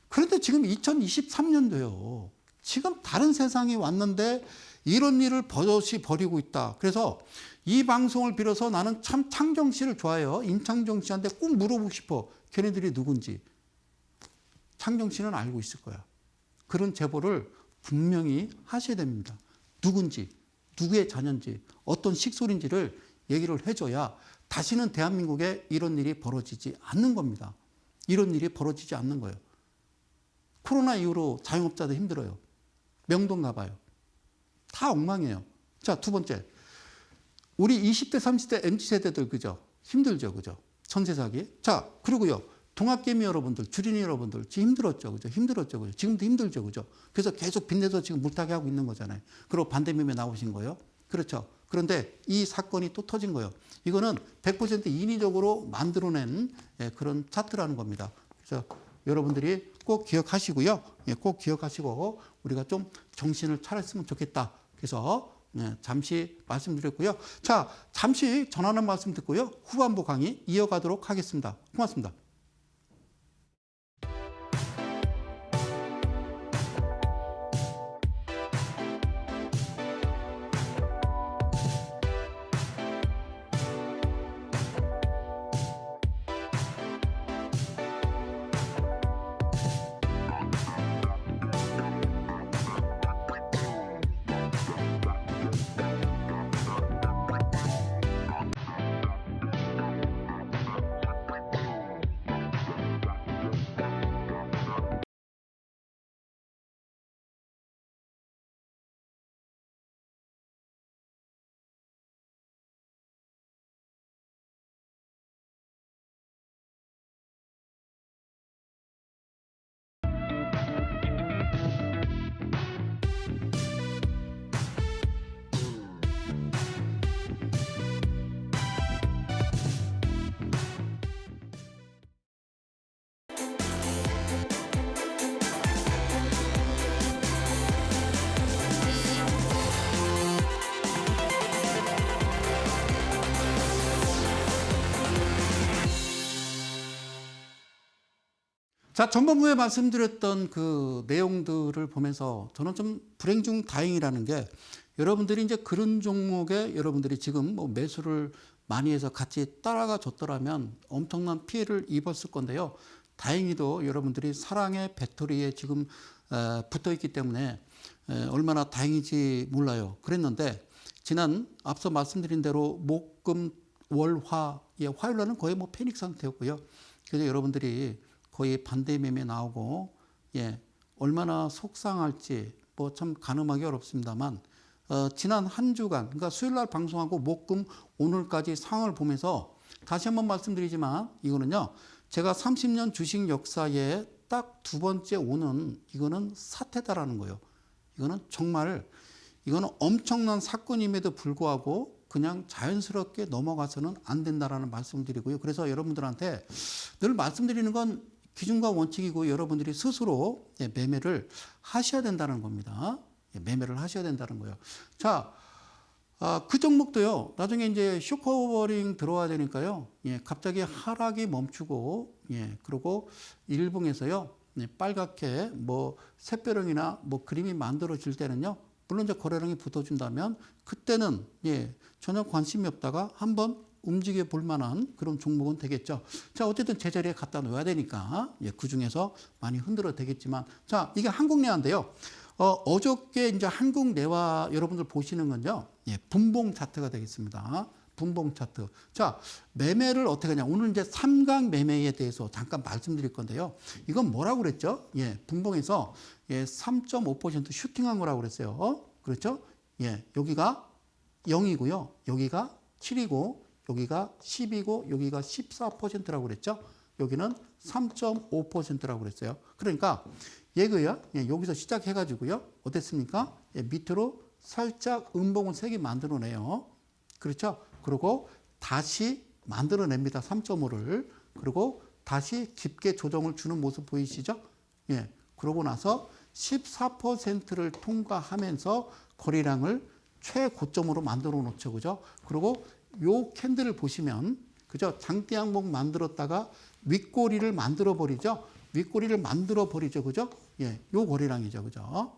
그런데 지금 2023년도요. 지금 다른 세상이 왔는데 이런 일을 버젓이 벌이고 있다. 그래서 이 방송을 빌어서 나는 참 창정 씨를 좋아해요. 임창정 씨한테 꼭 물어보고 싶어. 걔네들이 누군지. 창정 씨는 알고 있을 거야. 그런 제보를 분명히 하셔야 됩니다. 누군지, 누구의 자녀인지, 어떤 식솔인지를 얘기를 해줘야 다시는 대한민국에 이런 일이 벌어지지 않는 겁니다. 이런 일이 벌어지지 않는 거예요. 코로나 이후로 자영업자도 힘들어요. 명동 가봐요. 다 엉망이에요. 자, 두 번째. 우리 20대, 30대 MZ세대들, 그죠? 힘들죠, 그죠? 전세 사기. 자, 그리고요. 동학개미 여러분들, 주린이 여러분들, 지금 힘들었죠, 그죠? 힘들었죠, 그죠? 지금도 힘들죠, 그죠? 그래서 계속 빚내서 지금 물타기 하고 있는 거잖아요. 그리고 반대매매 나오신 거예요. 그렇죠. 그런데 이 사건이 또 터진 거예요. 이거는 100% 인위적으로 만들어낸 그런 차트라는 겁니다. 그래서 여러분들이 꼭 기억하시고요. 꼭 기억하시고 우리가 좀 정신을 차렸으면 좋겠다. 그래서 잠시 말씀드렸고요. 자, 잠시 전하는 말씀 듣고요. 후반부 강의 이어가도록 하겠습니다. 고맙습니다. 자, 전반부에 말씀드렸던 그 내용들을 보면서 저는 좀 불행 중 다행이라는 게 여러분들이 이제 그런 종목에 여러분들이 지금 뭐 매수를 많이 해서 같이 따라가 줬더라면 엄청난 피해를 입었을 건데요. 다행히도 여러분들이 사랑의 배터리에 지금 붙어 있기 때문에 얼마나 다행인지 몰라요. 그랬는데 지난 앞서 말씀드린 대로 목, 금, 월, 화, 화요일 날은 거의 뭐 패닉 상태였고요. 그래서 여러분들이 거의 반대 매매 나오고 얼마나 속상할지 뭐 참 가늠하기 어렵습니다만 지난 한 주간 그러니까 수요일 날 방송하고 목, 금, 오늘까지 상황을 보면서 다시 한번 말씀드리지만 이거는요. 제가 30년 주식 역사에 딱 두 번째 오는 이거는 사태다라는 거예요. 이거는 정말 이거는 엄청난 사건임에도 불구하고 그냥 자연스럽게 넘어가서는 안 된다라는 말씀을 드리고요. 그래서 여러분들한테 늘 말씀드리는 건 기준과 원칙이고 여러분들이 스스로 매매를 하셔야 된다는 겁니다. 매매를 하셔야 된다는 거예요. 자, 그 종목도요. 나중에 이제 쇼커버링 들어와야 되니까요. 갑자기 하락이 멈추고 그리고 일봉에서요. 빨갛게 뭐 샛별형이나 뭐 그림이 만들어질 때는요. 물론 이제 거래량이 붙어준다면 그때는 전혀 관심이 없다가 한번 움직여 볼 만한 그런 종목은 되겠죠. 자, 어쨌든 제자리에 갖다 놓아야 되니까 그 중에서 많이 흔들어 되겠지만 자, 이게 한국내화인데요. 어저께 이제 한국내화 여러분들 보시는 건요. 분봉 차트가 되겠습니다. 분봉 차트. 자, 매매를 어떻게 하냐. 오늘 이제 삼각 매매에 대해서 잠깐 말씀드릴 건데요. 이건 뭐라고 그랬죠? 분봉에서 3.5% 슈팅한 거라고 그랬어요. 그렇죠? 여기가 0이고요. 여기가 7이고, 여기가 10이고, 여기가 14%라고 그랬죠? 여기는 3.5%라고 그랬어요. 그러니까 얘가요. 여기서 시작해가지고요. 어땠습니까? 밑으로 살짝 음봉을 3개 만들어내요. 그렇죠? 그리고 다시 만들어냅니다. 3.5를. 그리고 다시 깊게 조정을 주는 모습 보이시죠? 그러고 나서 14%를 통과하면서 거래량을 최고점으로 만들어 놓죠. 그죠? 그리고 요 캔들을 보시면, 그죠? 장대 양봉 만들었다가 윗꼬리를 만들어 버리죠? 윗꼬리를 만들어 버리죠. 그죠? 요 거래량이죠. 그죠?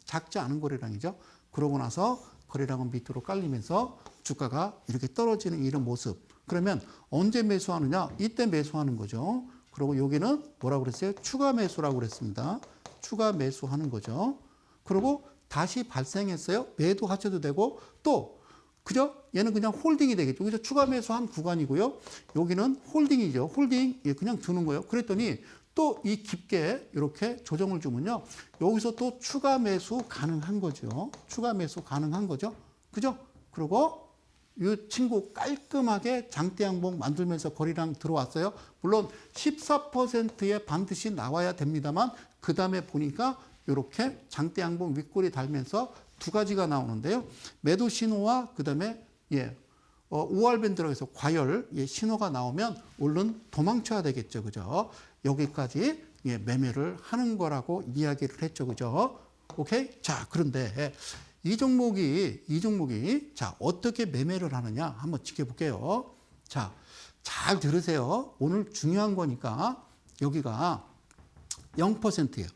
작지 않은 거래량이죠. 그러고 나서 거래량은 밑으로 깔리면서 주가가 이렇게 떨어지는 이런 모습. 그러면 언제 매수하느냐? 이때 매수하는 거죠. 그리고 여기는 뭐라고 그랬어요? 추가 매수라고 그랬습니다. 추가 매수하는 거죠. 그리고 다시 발생했어요. 매도하셔도 되고 또 그죠? 얘는 그냥 홀딩이 되겠죠. 그죠? 추가 매수한 구간이고요. 여기는 홀딩이죠. 홀딩 그냥 주는 거예요. 그랬더니 또 이 깊게 이렇게 조정을 주면요. 여기서 또 추가 매수 가능한 거죠. 추가 매수 가능한 거죠. 그죠? 그리고 이 친구 깔끔하게 장대 양봉 만들면서 거래량 들어왔어요. 물론 14%에 반드시 나와야 됩니다만 그 다음에 보니까 이렇게 장대 양봉 윗꼬리 달면서 두 가지가 나오는데요. 매도 신호와 그 다음에 OR밴드라고 해서 과열 신호가 나오면 얼른 도망쳐야 되겠죠. 그죠? 여기까지 매매를 하는 거라고 이야기를 했죠. 그죠? 오케이? 자, 그런데 이 종목이 자, 어떻게 매매를 하느냐 한번 지켜볼게요. 자, 잘 들으세요. 오늘 중요한 거니까 여기가 0%예요.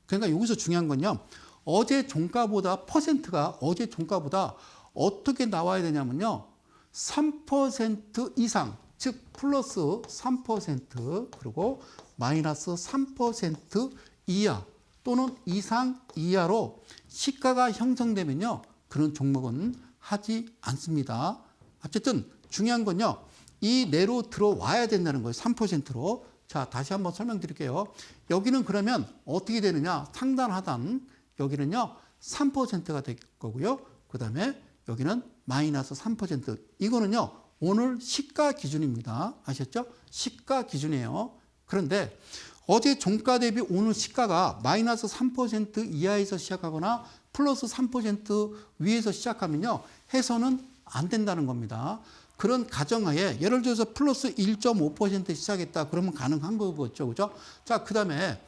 그러니까 여기서 중요한 건요. 어제 종가보다 퍼센트가 어제 종가보다 어떻게 나와야 되냐면요. 3% 이상, 즉 플러스 3% 그리고 마이너스 3% 이하 또는 이상 이하로 시가가 형성되면요. 그런 종목은 하지 않습니다. 어쨌든 중요한 건요. 이 내로 들어와야 된다는 거예요. 3%로. 자, 다시 한번 설명드릴게요. 여기는 그러면 어떻게 되느냐. 상단 하단 여기는요. 3%가 될 거고요. 그 다음에 여기는 마이너스 3%. 이거는요. 오늘 시가 기준입니다. 아셨죠? 시가 기준이에요. 그런데 어제 종가 대비 오늘 시가가 마이너스 3% 이하에서 시작하거나 플러스 3% 위에서 시작하면요. 해서는 안 된다는 겁니다. 그런 가정하에 예를 들어서 플러스 1.5% 시작했다. 그러면 가능한 거겠죠. 그죠? 자, 그 다음에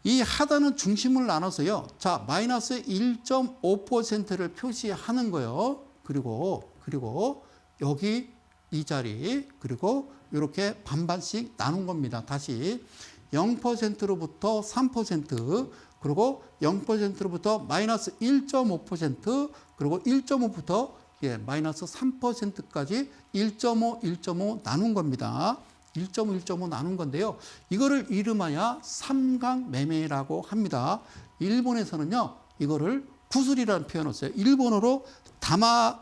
이 하단은 중심을 나눠서요. 자, 마이너스 1.5%를 표시하는 거예요. 그리고 여기 이 자리 그리고 이렇게 반반씩 나눈 겁니다. 다시 0%로부터 3% 그리고 0%로부터 마이너스 1.5% 그리고 1.5부터 예, 마이너스 3%까지 1.5, 1.5 나눈 겁니다. 1.5, 1.5 나눈 건데요. 이거를 이름하여 삼각 매매라고 합니다. 일본에서는요, 이거를 구슬이라는 표현을 써요. 일본어로 다마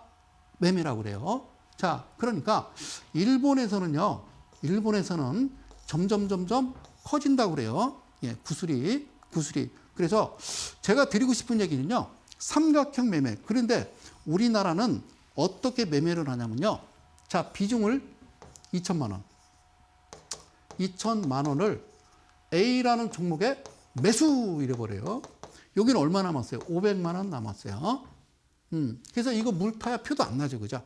매매라고 그래요. 자, 그러니까 일본에서는 점점 커진다고 그래요. 예, 구슬이. 그래서 제가 드리고 싶은 얘기는요, 삼각형 매매. 그런데 우리나라는 어떻게 매매를 하냐면요. 자, 비중을 2천만 원. 2천만 원을 A라는 종목에 매수 이래버려요. 여기는 얼마 남았어요? 500만 원 남았어요. 그래서 이거 물타야 표도 안 나죠. 그죠?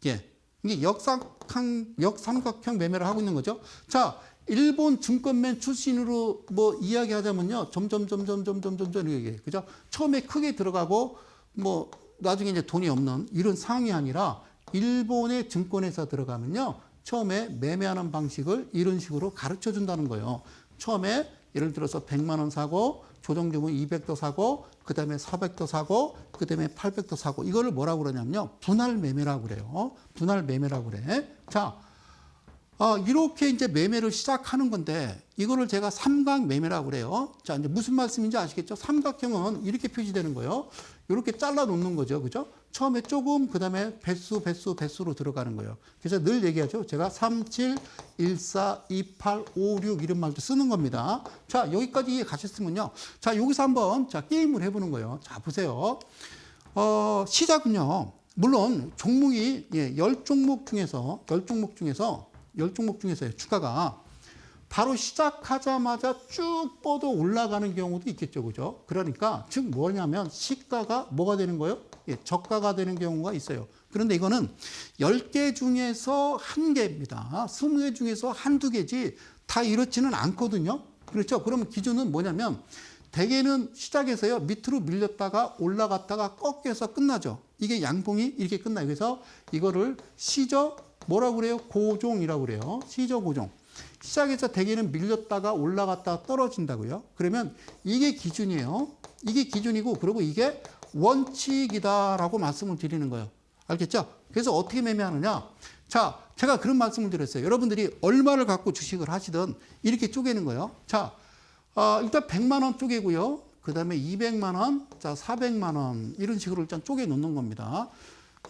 예. 이게 역삼각형 매매를 하고 있는 거죠. 자, 일본 증권맨 출신으로 뭐 이야기하자면요. 점점 이게 그죠? 처음에 크게 들어가고 뭐 나중에 이제 돈이 없는 이런 상황이 아니라 일본의 증권회사 들어가면요. 처음에 매매하는 방식을 이런 식으로 가르쳐 준다는 거예요. 처음에 예를 들어서 100만 원 사고 조정주문 200도 사고 그다음에 400도 사고 그다음에 800도 사고 이거를 뭐라고 그러냐면요. 분할 매매라고 그래요. 분할 매매라고 그래. 자, 이렇게 이제 매매를 시작하는 건데 이거를 제가 삼각 매매라고 그래요. 자, 이제 무슨 말씀인지 아시겠죠? 삼각형은 이렇게 표시되는 거예요. 이렇게 잘라 놓는 거죠. 그죠? 처음에 조금 그다음에 배수로 들어가는 거예요. 그래서 늘 얘기하죠. 제가 3, 7, 1, 4, 2, 8, 5, 6 이런 말도 쓰는 겁니다. 자, 여기까지 이해 가셨으면요. 자, 여기서 한번 자, 게임을 해 보는 거예요. 자, 보세요. 시작은요. 물론 종목이 10종목 중에서요. 주가가 바로 시작하자마자 쭉 뻗어 올라가는 경우도 있겠죠. 그죠? 그러니까 즉 뭐냐면 시가가 뭐가 되는 거예요? 예, 저가가 되는 경우가 있어요. 그런데 이거는 10개 중에서 1개입니다. 20개 중에서 한두 개지 다 이렇지는 않거든요. 그렇죠? 그러면 기준은 뭐냐면 대개는 시작해서요. 밑으로 밀렸다가 올라갔다가 꺾여서 끝나죠. 이게 양봉이 이렇게 끝나요. 그래서 이거를 뭐라고 그래요? 고종이라고 그래요. 시저고종. 시작해서 대개는 밀렸다가 올라갔다가 떨어진다고요. 그러면 이게 기준이에요. 이게 기준이고 그리고 이게 원칙이다라고 말씀을 드리는 거예요. 알겠죠? 그래서 어떻게 매매하느냐? 자, 제가 그런 말씀을 드렸어요. 여러분들이 얼마를 갖고 주식을 하시든 이렇게 쪼개는 거예요. 자, 일단 100만 원 쪼개고요. 그 다음에 200만 원, 자, 400만 원 이런 식으로 일단 쪼개 놓는 겁니다.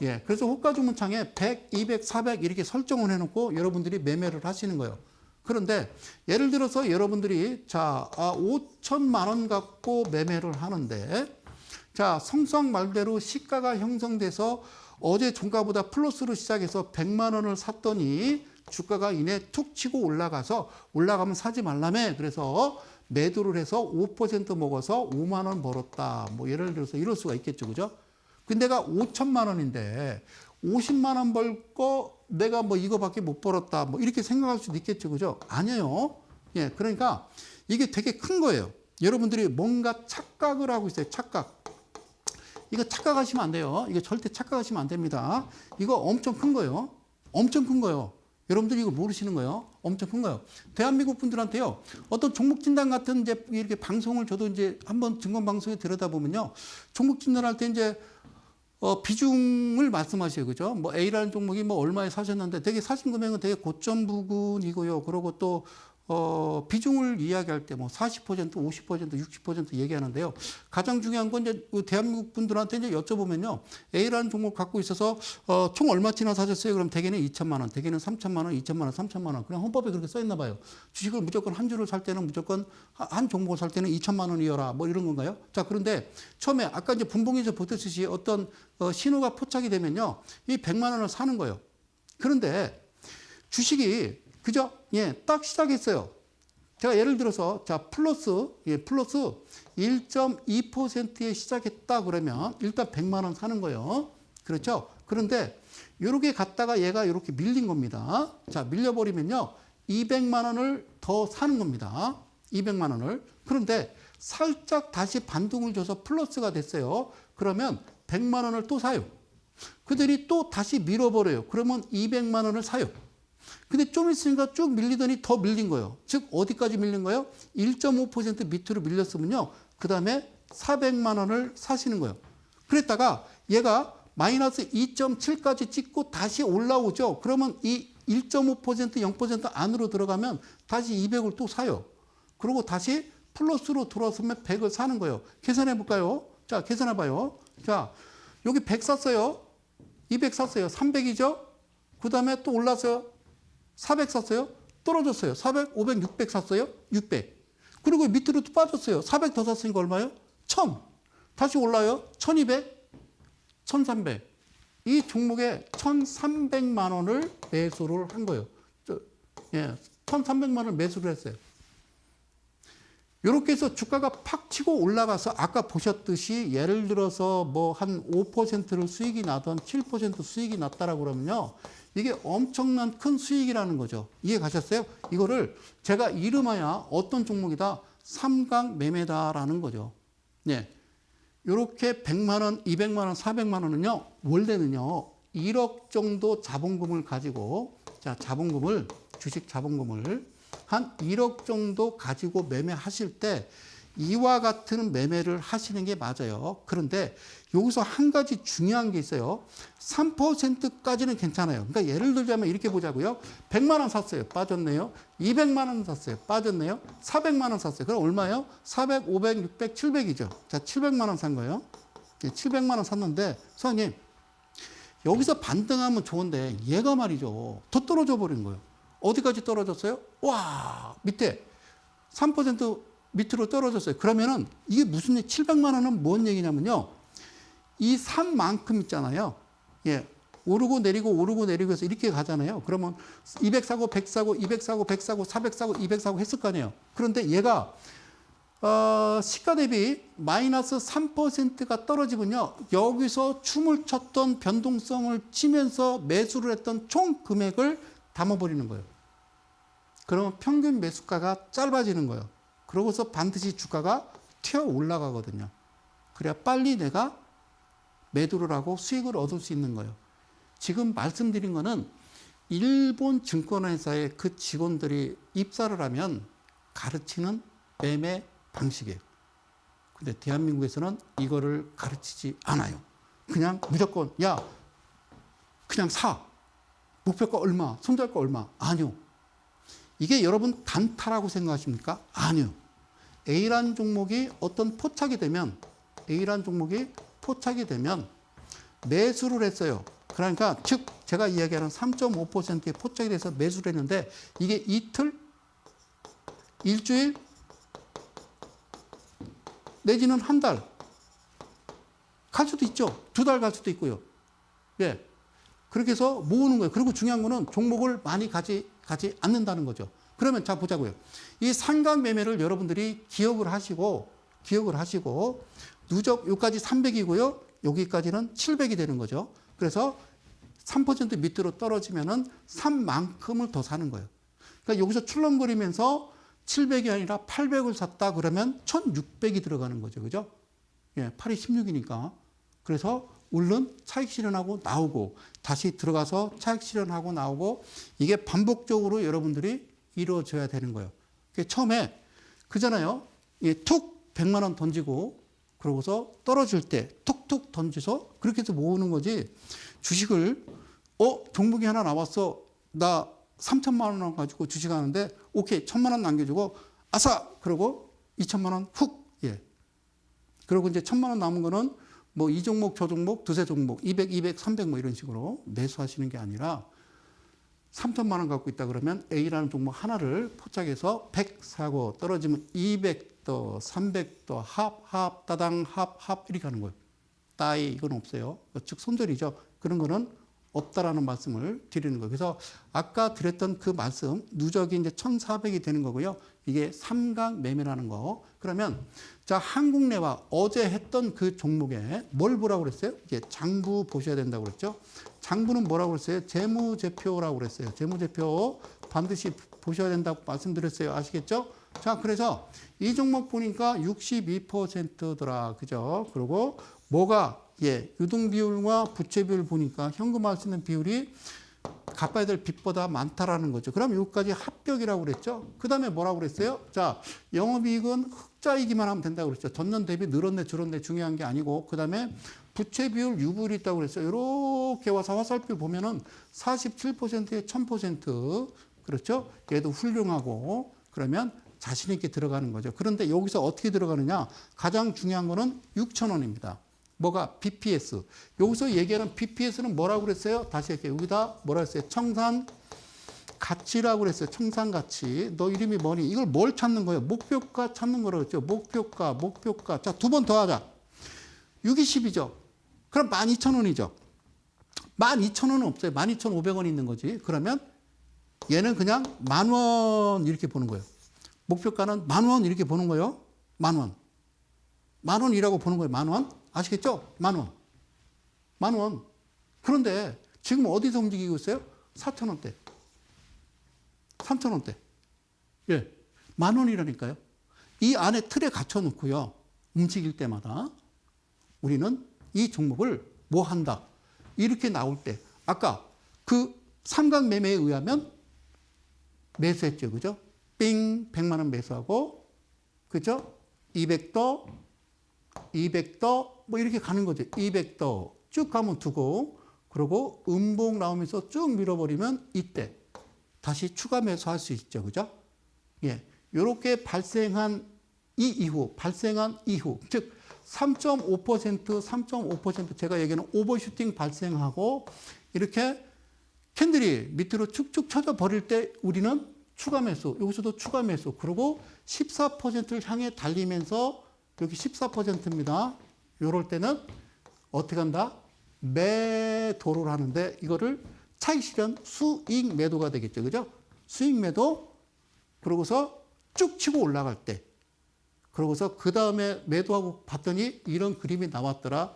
예, 그래서 호가 주문창에 100, 200, 400 이렇게 설정을 해놓고 여러분들이 매매를 하시는 거예요. 그런데 예를 들어서 여러분들이 자 5천만 원 갖고 매매를 하는데 자 성수학 말대로 시가가 형성돼서 어제 종가보다 플러스로 시작해서 100만 원을 샀더니 주가가 이내 툭 치고 올라가면 사지 말라며 그래서 매도를 해서 5% 먹어서 5만 원 벌었다. 뭐 예를 들어서 이럴 수가 있겠죠. 그죠? 근데 내가 5천만 원인데 50만 원 벌 거 내가 뭐 이거밖에 못 벌었다. 뭐 이렇게 생각할 수도 있겠죠. 그죠? 아니에요. 예. 그러니까 이게 되게 큰 거예요. 여러분들이 뭔가 착각을 하고 있어요. 착각. 이거 착각하시면 안 돼요. 이거 절대 착각하시면 안 됩니다. 이거 엄청 큰 거예요. 엄청 큰 거예요. 여러분들이 이거 모르시는 거예요. 엄청 큰 거예요. 대한민국 분들한테요. 어떤 종목 진단 같은 이제 이렇게 방송을 저도 이제 한번 증권 방송에 들여다보면요. 종목 진단할 때 이제 비중을 말씀하셔요. 그죠? 뭐 A라는 종목이 뭐 얼마에 사셨는데 되게 사신 금액은 되게 고점 부근이고요. 그리고 또 비중을 이야기할 때 뭐 40%, 50%, 60% 얘기하는데요. 가장 중요한 건 이제 대한민국 분들한테 이제 여쭤보면요. A라는 종목 갖고 있어서 총 얼마치나 사셨어요? 그럼 대개는 2천만 원, 대개는 3천만 원, 2천만 원, 3천만 원. 그냥 헌법에 그렇게 써 있나 봐요. 주식을 무조건 한 주를 살 때는 무조건 한 종목을 살 때는 2천만 원이어라. 뭐 이런 건가요? 자, 그런데 처음에 아까 이제 분봉에서 보듯이 어떤 신호가 포착이 되면요. 이 100만 원을 사는 거예요. 그런데 주식이 그죠? 예, 딱 시작했어요. 제가 예를 들어서 자 플러스 1.2%에 시작했다 그러면 일단 100만 원 사는 거예요. 그렇죠? 그런데 이렇게 갔다가 얘가 이렇게 밀린 겁니다. 자 밀려버리면요 200만 원을 더 사는 겁니다. 200만 원을. 그런데 살짝 다시 반등을 줘서 플러스가 됐어요. 그러면 100만 원을 또 사요. 그들이 또 다시 밀어버려요. 그러면 200만 원을 사요. 근데 좀 있으니까 쭉 밀리더니 더 밀린 거예요. 즉 어디까지 밀린 거예요? 1.5% 밑으로 밀렸으면요. 그 다음에 400만 원을 사시는 거예요. 그랬다가 얘가 마이너스 2.7까지 찍고 다시 올라오죠. 그러면 이 1.5% 0% 안으로 들어가면 다시 200을 또 사요. 그리고 다시 플러스로 들어왔으면 100을 사는 거예요. 계산해 볼까요? 자, 계산해 봐요. 자, 여기 100 샀어요. 200 샀어요. 300이죠? 그 다음에 또 올랐어요. 400 샀어요. 떨어졌어요. 400, 500, 600 샀어요. 600. 그리고 밑으로 또 빠졌어요. 400 더 샀으니까 얼마예요? 1000. 다시 올라요. 1200, 1300. 이 종목에 1300만 원을 매수를 한 거예요. 1300만 원을 매수를 했어요. 이렇게 해서 주가가 팍 치고 올라가서 아까 보셨듯이 예를 들어서 뭐 한 5%를 수익이 나던 7% 수익이 났다라고 그러면요. 이게 엄청난 큰 수익이라는 거죠. 이해 가셨어요? 이거를 제가 이름하여 어떤 종목이다? 삼각 매매다라는 거죠. 네. 이렇게 100만 원, 200만 원, 400만 원은요. 원래는요. 1억 정도 자본금을 가지고 자, 자본금을 주식 자본금을 한 1억 정도 가지고 매매하실 때 이와 같은 매매를 하시는 게 맞아요. 그런데 여기서 한 가지 중요한 게 있어요. 3%까지는 괜찮아요. 그러니까 예를 들자면 이렇게 보자고요. 100만 원 샀어요. 빠졌네요. 200만 원 샀어요. 빠졌네요. 400만 원 샀어요. 그럼 얼마예요? 400, 500, 600, 700이죠. 자, 700만 원 산 거예요. 700만 원 샀는데 선생님 여기서 반등하면 좋은데 얘가 말이죠. 더 떨어져 버린 거예요. 어디까지 떨어졌어요? 와, 밑에 3% 밑으로 떨어졌어요. 그러면은 이게 무슨 700만 원은 뭔 얘기냐면요. 이 산만큼 있잖아요. 예. 오르고 내리고 오르고 내리고 해서 이렇게 가잖아요. 그러면 200 사고 100 사고 200 사고 100 사고 400 사고 200 사고 했을 거 아니에요. 그런데 얘가 시가 대비 마이너스 3%가 떨어지면요. 여기서 춤을 췄던 변동성을 치면서 매수를 했던 총 금액을 담아버리는 거예요. 그러면 평균 매수가가 짧아지는 거예요. 그러고서 반드시 주가가 튀어 올라가거든요. 그래야 빨리 내가 매도를 하고 수익을 얻을 수 있는 거예요. 지금 말씀드린 거는 일본 증권회사의 그 직원들이 입사를 하면 가르치는 매매 방식이에요. 근데 대한민국에서는 이거를 가르치지 않아요. 그냥 무조건 야 그냥 사. 목표가 얼마, 손절가 얼마. 아니요. 이게 여러분 단타라고 생각하십니까? 아니요. A라는 종목이 어떤 포착이 되면 A라는 종목이 포착이 되면 매수를 했어요. 그러니까 즉 제가 이야기하는 3.5%의 포착이 돼서 매수를 했는데 이게 이틀, 일주일 내지는 한 달 갈 수도 있죠. 2달 갈 수도 있고요. 예. 그렇게 해서 모으는 거예요. 그리고 중요한 거는 종목을 많이 가지 않는다는 거죠. 그러면 자 보자고요. 이 삼각 매매를 여러분들이 기억을 하시고 누적 여기까지 300이고요. 여기까지는 700이 되는 거죠. 그래서 3% 밑으로 떨어지면은 3만큼을 더 사는 거예요. 그러니까 여기서 출렁거리면서 700이 아니라 800을 샀다 그러면 1600이 들어가는 거죠. 그죠? 예, 8이 16이니까. 그래서 얼른 차익 실현하고 나오고 다시 들어가서 차익 실현하고 나오고 이게 반복적으로 여러분들이 이루어져야 되는 거예요. 처음에 그잖아요. 툭 100만 원 던지고 그러고서 떨어질 때 툭툭 던져서 그렇게 해서 모으는 거지. 주식을 종목이 하나 나왔어. 나 3천만 원 가지고 주식하는데 오케이 1,000만 원 남겨주고 아싸 그러고 2천만 원 훅. 예. 그리고 이제 1,000만 원 남은 거는 뭐 이 종목 저 종목 두세 종목 200, 200, 300 뭐 이런 식으로 매수하시는 게 아니라 3천만 원 갖고 있다 그러면 A라는 종목 하나를 포착해서 100 사고 떨어지면 200 더 300 더 합 따당 합 이렇게 하는 거예요. 따위 이건 없어요. 즉 손절이죠. 그런 거는 없다라는 말씀을 드리는 거예요. 그래서 아까 드렸던 그 말씀 누적이 이제 1,400이 되는 거고요. 이게 삼각 매매라는 거. 그러면 자 한국내와 어제 했던 그 종목에 뭘 보라고 그랬어요? 이게 장부 보셔야 된다고 그랬죠. 장부는 뭐라고 그랬어요? 재무제표라고 그랬어요. 재무제표 반드시 보셔야 된다고 말씀드렸어요. 아시겠죠? 자 그래서 이 종목 보니까 62%더라. 그죠? 그리고 뭐가 유동비율과 부채비율 보니까 현금화할 수 있는 비율이 갚아야 될 빚보다 많다라는 거죠. 그럼 여기까지 합격이라고 그랬죠. 그 다음에 뭐라고 그랬어요? 자, 영업이익은 숫자이기만 하면 된다고 그랬죠. 전년 대비 늘었네 줄었네 중요한 게 아니고, 그 다음에 부채 비율 유불이 있다고 그랬어요. 이렇게 와서 화살표 보면은 47%에 1000%, 그렇죠. 얘도 훌륭하고, 그러면 자신 있게 들어가는 거죠. 그런데 여기서 어떻게 들어가느냐? 가장 중요한 거는 6,000원입니다. 뭐가? BPS. 여기서 얘기하는 BPS는 뭐라고 그랬어요? 다시 할게요. 여기다 뭐라 했어요? 청산 가치라고 그랬어요. 청산 가치. 너 이름이 뭐니? 이걸 뭘 찾는 거예요? 목표가 찾는 거라고 했죠. 목표가, 목표가. 자, 두 번 더 하자. 6이 10이죠. 그럼 12,000원이죠. 12,000원은 없어요. 12,500원이 있는 거지. 그러면 얘는 그냥 10,000원 이렇게 보는 거예요. 목표가는 10,000원 이렇게 보는 거예요. 10,000원. 10,000원이라고 보는 거예요. 10,000원. 아시겠죠? 10,000원. 10,000원. 그런데 지금 어디서 움직이고 있어요? 4,000원대. 3,000원대. 예. 10,000원이라니까요. 이 안에 틀에 갖춰 놓고요. 움직일 때마다 우리는 이 종목을 뭐 한다. 이렇게 나올 때. 아까 그 삼각 매매에 의하면 매수했죠. 그죠? 삥 100만 원 매수하고, 그죠? 200더, 200더, 뭐 이렇게 가는 거죠. 200더 쭉 가면 두고, 그리고 음봉 나오면서 쭉 밀어버리면 이때 다시 추가 매수할 수 있죠. 그죠? 예. 요렇게 발생한 이후, 즉 3.5%, 3.5% 제가 얘기하는 오버슈팅 발생하고 이렇게 캔들이 밑으로 축축 쳐져 버릴 때 우리는 추가 매수, 여기서도 추가 매수, 그리고 14%를 향해 달리면서 여기 14%입니다. 요럴 때는 어떻게 한다? 매도를 하는데 이거를 차익 실현 수익 매도가 되겠죠. 그죠? 수익 매도, 그러고서 쭉 치고 올라갈 때, 그러고서 그 다음에 매도하고 봤더니 이런 그림이 나왔더라.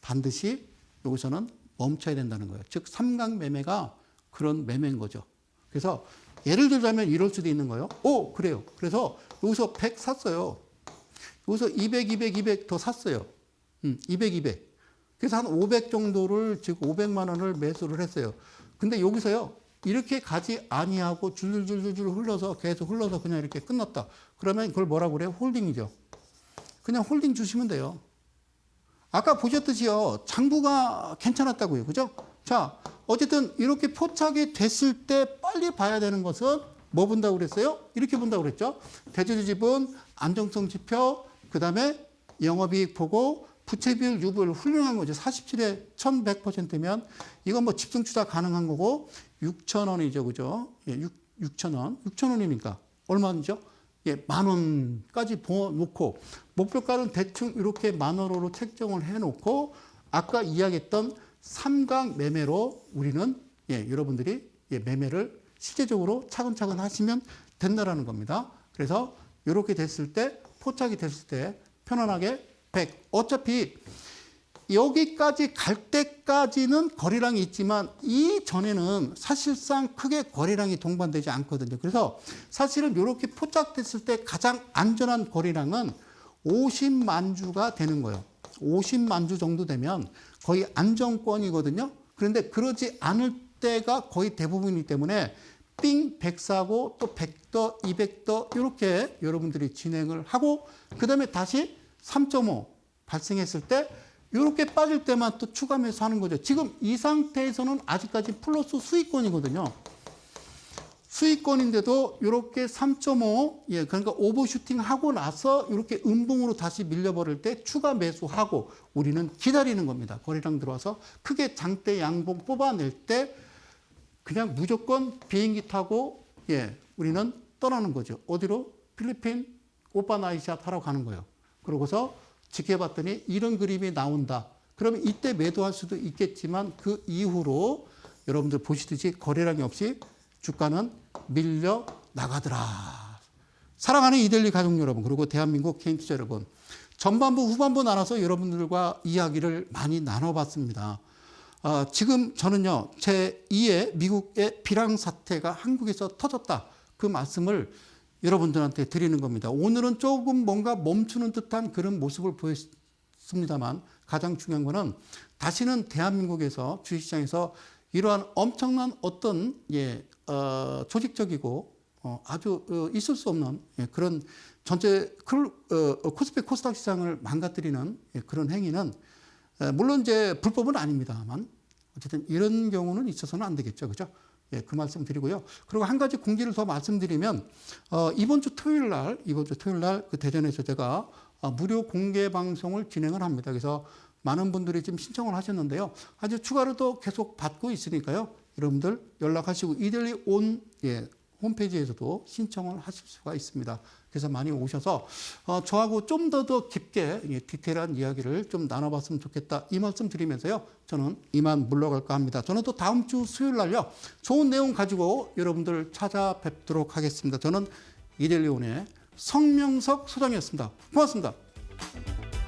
반드시 여기서는 멈춰야 된다는 거예요. 즉 삼각 매매가 그런 매매인 거죠. 그래서 예를 들자면 이럴 수도 있는 거예요. 오, 그래요. 그래서 여기서 100 샀어요. 여기서 200, 200, 200 더 샀어요. 200, 200. 그래서 한 500 정도를, 즉 500만 원을 매수를 했어요. 근데 여기서요, 이렇게 가지 아니하고 줄줄줄줄 흘러서, 계속 흘러서 그냥 이렇게 끝났다. 그러면 그걸 뭐라고 그래요? 홀딩이죠. 그냥 홀딩 주시면 돼요. 아까 보셨듯이요, 장부가 괜찮았다고요. 그죠? 자, 어쨌든 이렇게 포착이 됐을 때 빨리 봐야 되는 것은 뭐 본다고 그랬어요? 이렇게 본다고 그랬죠. 대주주 지분, 안정성 지표, 그 다음에 영업이익 보고, 부채 비율 유불 훌륭한 거죠. 47에 1100%면 이건 뭐 집중 투자 가능한 거고, 6,000원이죠. 그죠? 예, 6,000원. 6,000원이니까 얼마죠? 예, 10,000원까지 놓고, 목표가는 대충 이렇게 10,000원으로 책정을 해 놓고, 아까 이야기했던 삼각 매매로 우리는, 예, 여러분들이, 예, 매매를 실제적으로 차근차근 하시면 된다라는 겁니다. 그래서 이렇게 됐을 때, 포착이 됐을 때 편안하게 100. 어차피 여기까지 갈 때까지는 거래량이 있지만 이 전에는 사실상 크게 거래량이 동반되지 않거든요. 그래서 사실은 이렇게 포착됐을 때 가장 안전한 거래량은 50만 주가 되는 거예요. 50만 주 정도 되면 거의 안정권이거든요. 그런데 그러지 않을 때가 거의 대부분이기 때문에 삥 100 사고 또 100더, 200더 이렇게 여러분들이 진행을 하고, 그 다음에 다시 3.5 발생했을 때 이렇게 빠질 때만 또 추가 매수하는 거죠. 지금 이 상태에서는 아직까지 플러스 수익권이거든요. 수익권인데도 이렇게 3.5, 예, 그러니까 오버슈팅 하고 나서 이렇게 음봉으로 다시 밀려버릴 때 추가 매수하고 우리는 기다리는 겁니다. 거래량 들어와서 크게 장대 양봉 뽑아낼 때 그냥 무조건 비행기 타고, 예, 우리는 떠나는 거죠. 어디로? 필리핀 오빠나이샷 하러 가는 거예요. 그러고서 지켜봤더니 이런 그림이 나온다. 그러면 이때 매도할 수도 있겠지만 그 이후로 여러분들 보시듯이 거래량이 없이 주가는 밀려 나가더라. 사랑하는 이데일리 가족 여러분, 그리고 대한민국 개인 투자 여러분, 전반부 후반부 나눠서 여러분들과 이야기를 많이 나눠봤습니다. 지금 저는요, 제2의 미국의 비랑사태가 한국에서 터졌다. 그 말씀을 여러분들한테 드리는 겁니다. 오늘은 조금 뭔가 멈추는 듯한 그런 모습을 보였습니다만 가장 중요한 거는 다시는 대한민국에서 주식시장에서 이러한 엄청난 어떤, 예, 조직적이고 아주 있을 수 없는 그런 전체 코스피 코스닥 시장을 망가뜨리는 그런 행위는 물론 이제 불법은 아닙니다만 어쨌든 이런 경우는 있어서는 안 되겠죠. 그죠? 그 말씀 드리고요. 그리고 한 가지 공지를 더 말씀드리면 이번 주 토요일 날 그 대전에서 제가 무료 공개 방송을 진행을 합니다. 그래서 많은 분들이 지금 신청을 하셨는데요. 아주 추가로 또 계속 받고 있으니까요. 여러분들 연락하시고 이데일리 온 홈페이지에서도 신청을 하실 수가 있습니다. 그래서 많이 오셔서 저하고 좀 더 깊게 디테일한 이야기를 좀 나눠봤으면 좋겠다. 이 말씀 드리면서요. 저는 이만 물러갈까 합니다. 저는 또 다음 주 수요일 날요. 좋은 내용 가지고 여러분들 찾아뵙도록 하겠습니다. 저는 이데일리 온의 성명석 소장이었습니다. 고맙습니다.